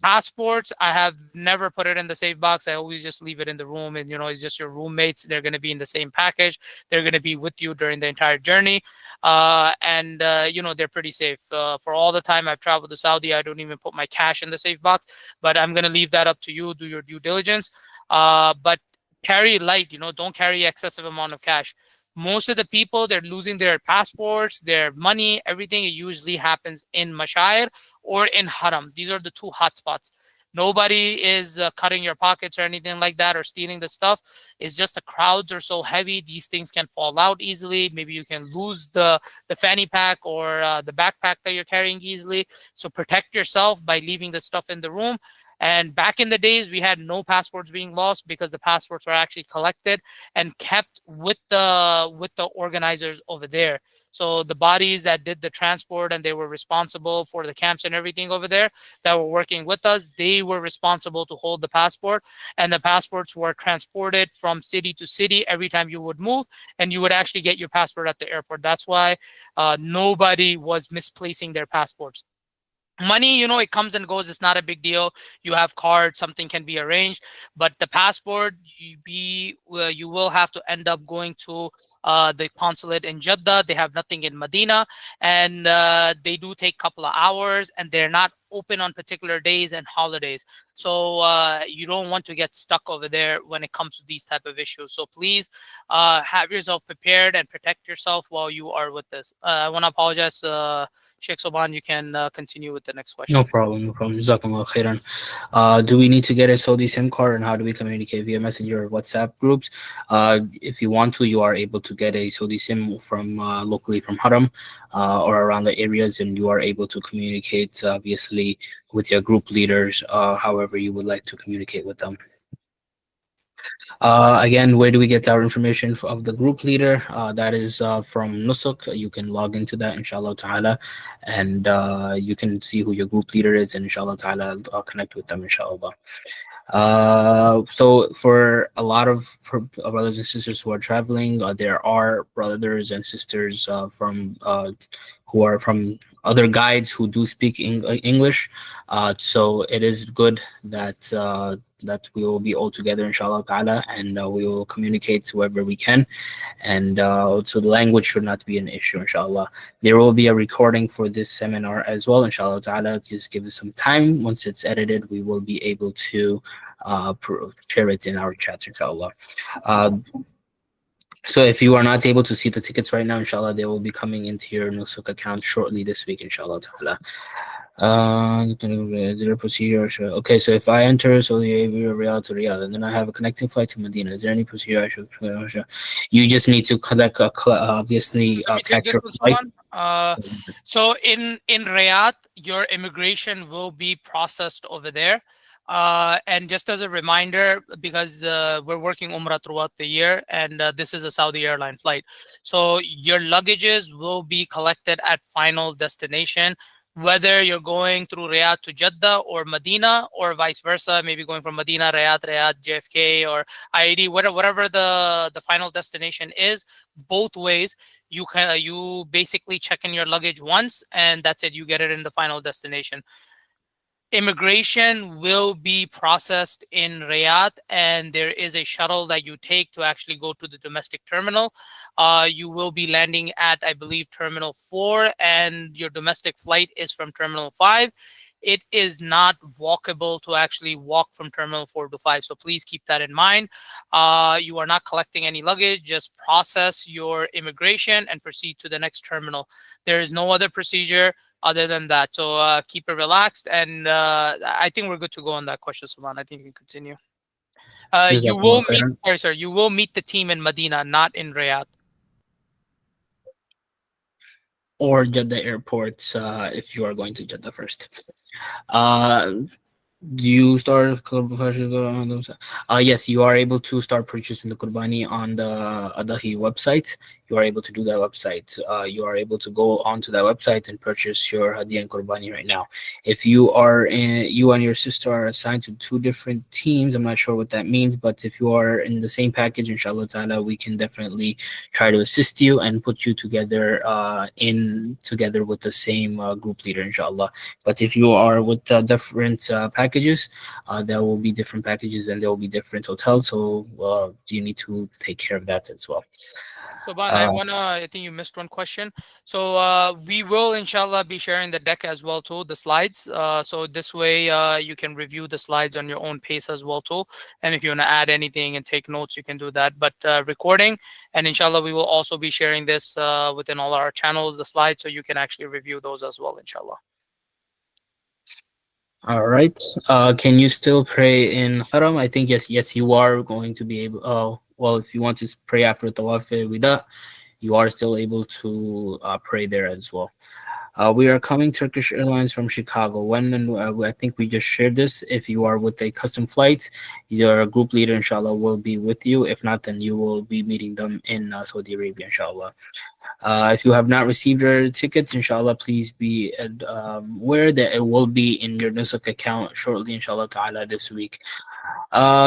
Passports, I have never put it in the safe box. I always just leave it in the room, and it's just your roommates. They're going to be in the same package. They're going to be with you during the entire journey, and they're pretty safe. For all the time I've traveled to Saudi, I don't even put my cash in the safe box, but I'm going to leave that up to you. Do your due diligence, but carry light. Don't carry excessive amount of cash. Most of the people, they're losing their passports, their money, everything. It usually happens in Mashayar or in Haram. These are the two hot spots. Nobody is cutting your pockets or anything like that, or stealing the stuff. It's just the crowds are so heavy. These things can fall out easily. Maybe you can lose the fanny pack or the backpack that you're carrying easily. So protect yourself by leaving the stuff in the room. And back in the days, we had no passports being lost, because the passports were actually collected and kept with the organizers over there. So the bodies that did the transport, and they were responsible for the camps and everything over there, that were working with us, they were responsible to hold the passport, and the passports were transported from city to city every time you would move, and you would actually get your passport at the airport. That's why nobody was misplacing their passports. Money, it comes and goes. It's not a big deal. You have cards, something can be arranged, but the passport, you will have to end up going to the consulate in Jeddah. They have nothing in Medina, and they do take a couple of hours, and they're not open on particular days and holidays. So you don't want to get stuck over there when it comes to these type of issues. So please have yourself prepared and protect yourself while you are with this. I want to apologize, Sheikh Soban. You can continue with the next question. No problem, no problem. Jazakumullah khairan. Do we need to get a Saudi SIM card, and how do we communicate via Messenger or WhatsApp groups? If you want to, you are able to get a Saudi SIM from locally from Haram or around the areas, and you are able to communicate obviously with your group leaders, however you would like to communicate with them. Again, where do we get our information of the group leader? That is from Nusuk. You can log into that, inshallah ta'ala, and you can see who your group leader is, and inshallah ta'ala, connect with them, inshallah. So for a lot of brothers and sisters who are traveling, there are brothers and sisters from who are from other guides who do speak English. So it is good that that we will be all together, inshallah ta'ala, and we will communicate whoever we can. And so the language should not be an issue, inshallah. There will be a recording for this seminar as well, inshallah ta'ala. Just give us some time. Once it's edited, we will be able to share it in our chats, inshallah. So if you are not able to see the tickets right now, inshallah, they will be coming into your Nusuk account shortly this week, inshallah ta'ala. There procedure? Okay, so if I enter Saudi Arabia, Riyadh to Riyadh, and then I have a connecting flight to Medina, is there any procedure I should? You just need to collect, obviously, catch your flight. So in Riyadh, your immigration will be processed over there. And just as a reminder, because we're working Umrah throughout the year, and this is a Saudi airline flight, so your luggages will be collected at final destination. whether you're going through Riyadh to Jeddah or Medina or vice versa, maybe going from Medina, Riyadh, JFK, or IAD, whatever the final destination is. Both ways, you basically check in your luggage once, and that's it. You get it in the final destination. Immigration will be processed in Riyadh, and there is a shuttle that you take to actually go to the domestic terminal. You will be landing at, I believe, Terminal 4, and your domestic flight is from Terminal 5. It is not walkable to actually walk from Terminal 4 to 5, so please keep that in mind. You are not collecting any luggage, just process your immigration and proceed to the next terminal. There is no other procedure other than that. So keep it relaxed, and I think we're good to go on that question, Saman. I think you can continue. You Jazakumullah will meet, khairan. sorry, sir, you will meet the team in Medina, not in Riyadh. Or Jeddah airports if you are going to Jeddah first. Uh, Do you start yes, you are able to start purchasing the Qurbani on the Adahi website. You are able to do that website. You are able to go onto that website and purchase your Hadi and Qurbani right now. If you and your sister are assigned to two different teams, I'm not sure what that means, but if you are in the same package, inshallah ta'ala, we can definitely try to assist you and put you together in together with the same group leader, inshallah. But if you are with different packages, there will be different packages and there will be different hotels. So you need to take care of that as well. So, Ban, Uh, I think you missed one question. So, we will, inshallah, be sharing the deck as well, too, the slides. So, this way, you can review the slides on your own pace as well, too. And if you want to add anything and take notes, you can do that. But recording, and inshallah, we will also be sharing this within all our channels, the slides, so you can actually review those as well, inshallah. all right. Can you still pray in Haram? I think yes, you are going to be able. Well, if you want to pray after Tawaf Wida, you are still able to pray there as well. We are coming Turkish Airlines from Chicago. When and I think we just shared this. If you are with a custom flight, your group leader, inshallah, will be with you. If not, then you will be meeting them in Saudi Arabia, inshallah. If you have not received your tickets, inshallah, please be aware that it will be in your Nusuk account shortly, inshallah ta'ala, this week.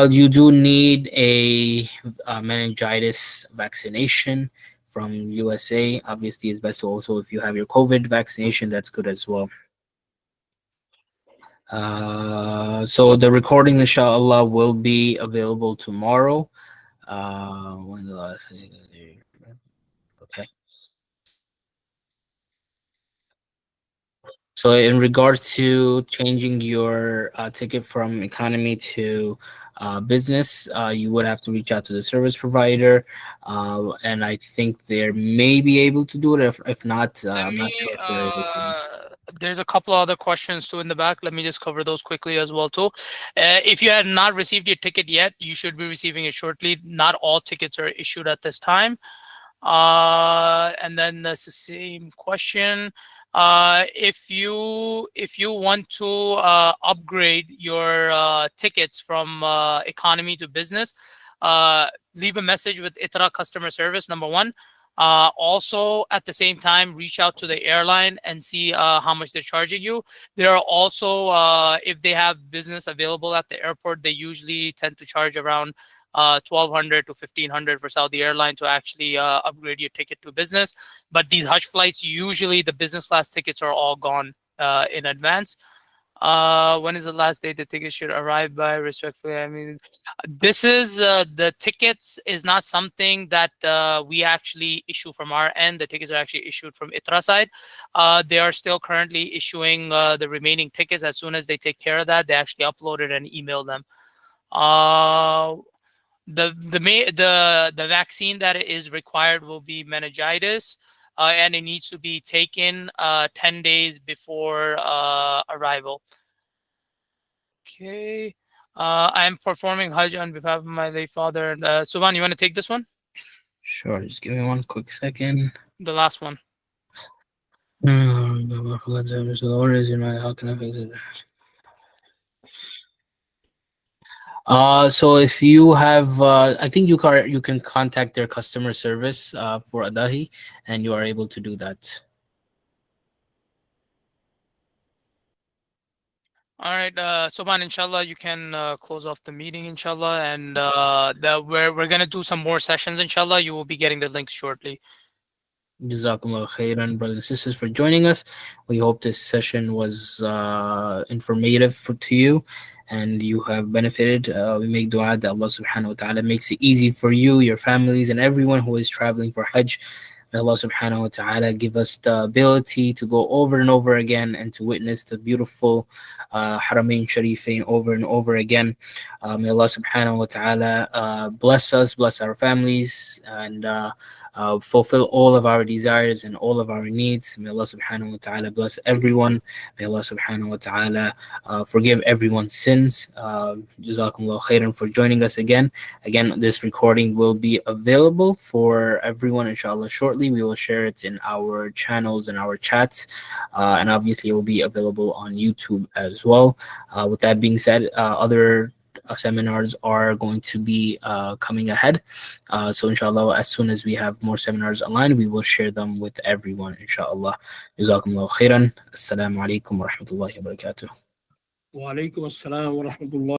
You do need a meningitis vaccination from USA. Obviously, it's best to also, if you have your COVID vaccination, that's good as well. So the recording, inshallah, will be available tomorrow. When the last okay. So in regards to changing your ticket from economy to business, you would have to reach out to the service provider, and I think they may be able to do it. If not, Let I'm not me, sure if they're able to. there's a couple of other questions too in the back. Let me just cover those quickly as well too. If you had not received your ticket yet, you should be receiving it shortly. Not all tickets are issued at this time. And then that's the same question. If you want to upgrade your tickets from economy to business, leave a message with ITRA customer service, number one. Also, at the same time, reach out to the airline and see how much they're charging you. There are also, if they have business available at the airport, they usually tend to charge around 1,200 to 1,500 for Saudi Airline to actually upgrade your ticket to business. But these Hajj flights, usually the business class tickets are all gone in advance. When is the last day the tickets should arrive by? Respectfully, I mean, this is the tickets is not something that we actually issue from our end. The tickets are actually issued from ITRA side. They are still currently issuing the remaining tickets. As soon as they take care of that, they actually upload it and email them. The vaccine that is required will be meningitis, and it needs to be taken 10 days before arrival. Okay. I'm performing Hajj on behalf of my late father. Suban, you want to take this one? Sure, just give me one quick second. The last one. How can I fix it? So if you have, I think you can contact their customer service for Adahi, and you are able to do that. All right, Soban, inshallah, you can close off the meeting, inshallah, and we're gonna do some more sessions, inshallah. You will be getting the links shortly. Jazakumullah khairan, brothers and sisters, for joining us. We hope this session was informative to you and you have benefited. We make dua that Allah subhanahu wa ta'ala makes it easy for you, your families, and everyone who is traveling for Hajj. May Allah subhanahu wa ta'ala give us the ability to go over and over again and to witness the beautiful Haramain Sharifain over and over again. May Allah subhanahu wa ta'ala bless us, bless our families, and fulfill all of our desires and all of our needs. May Allah subhanahu wa ta'ala bless everyone. May Allah subhanahu wa ta'ala forgive everyone's sins. Jazakumullah khairan for joining us again. Again, this recording will be available for everyone, inshallah, shortly. We will share it in our channels and our chats. And obviously, it will be available on YouTube as well. With that being said, other seminars are going to be coming ahead. So inshallah, as soon as we have more seminars online, we will share them with everyone, inshallah. Jazakumullah khairan. Assalamu alaikum wa rahmatullahi wa barakatuh. وعليكم السلام ورحمة الله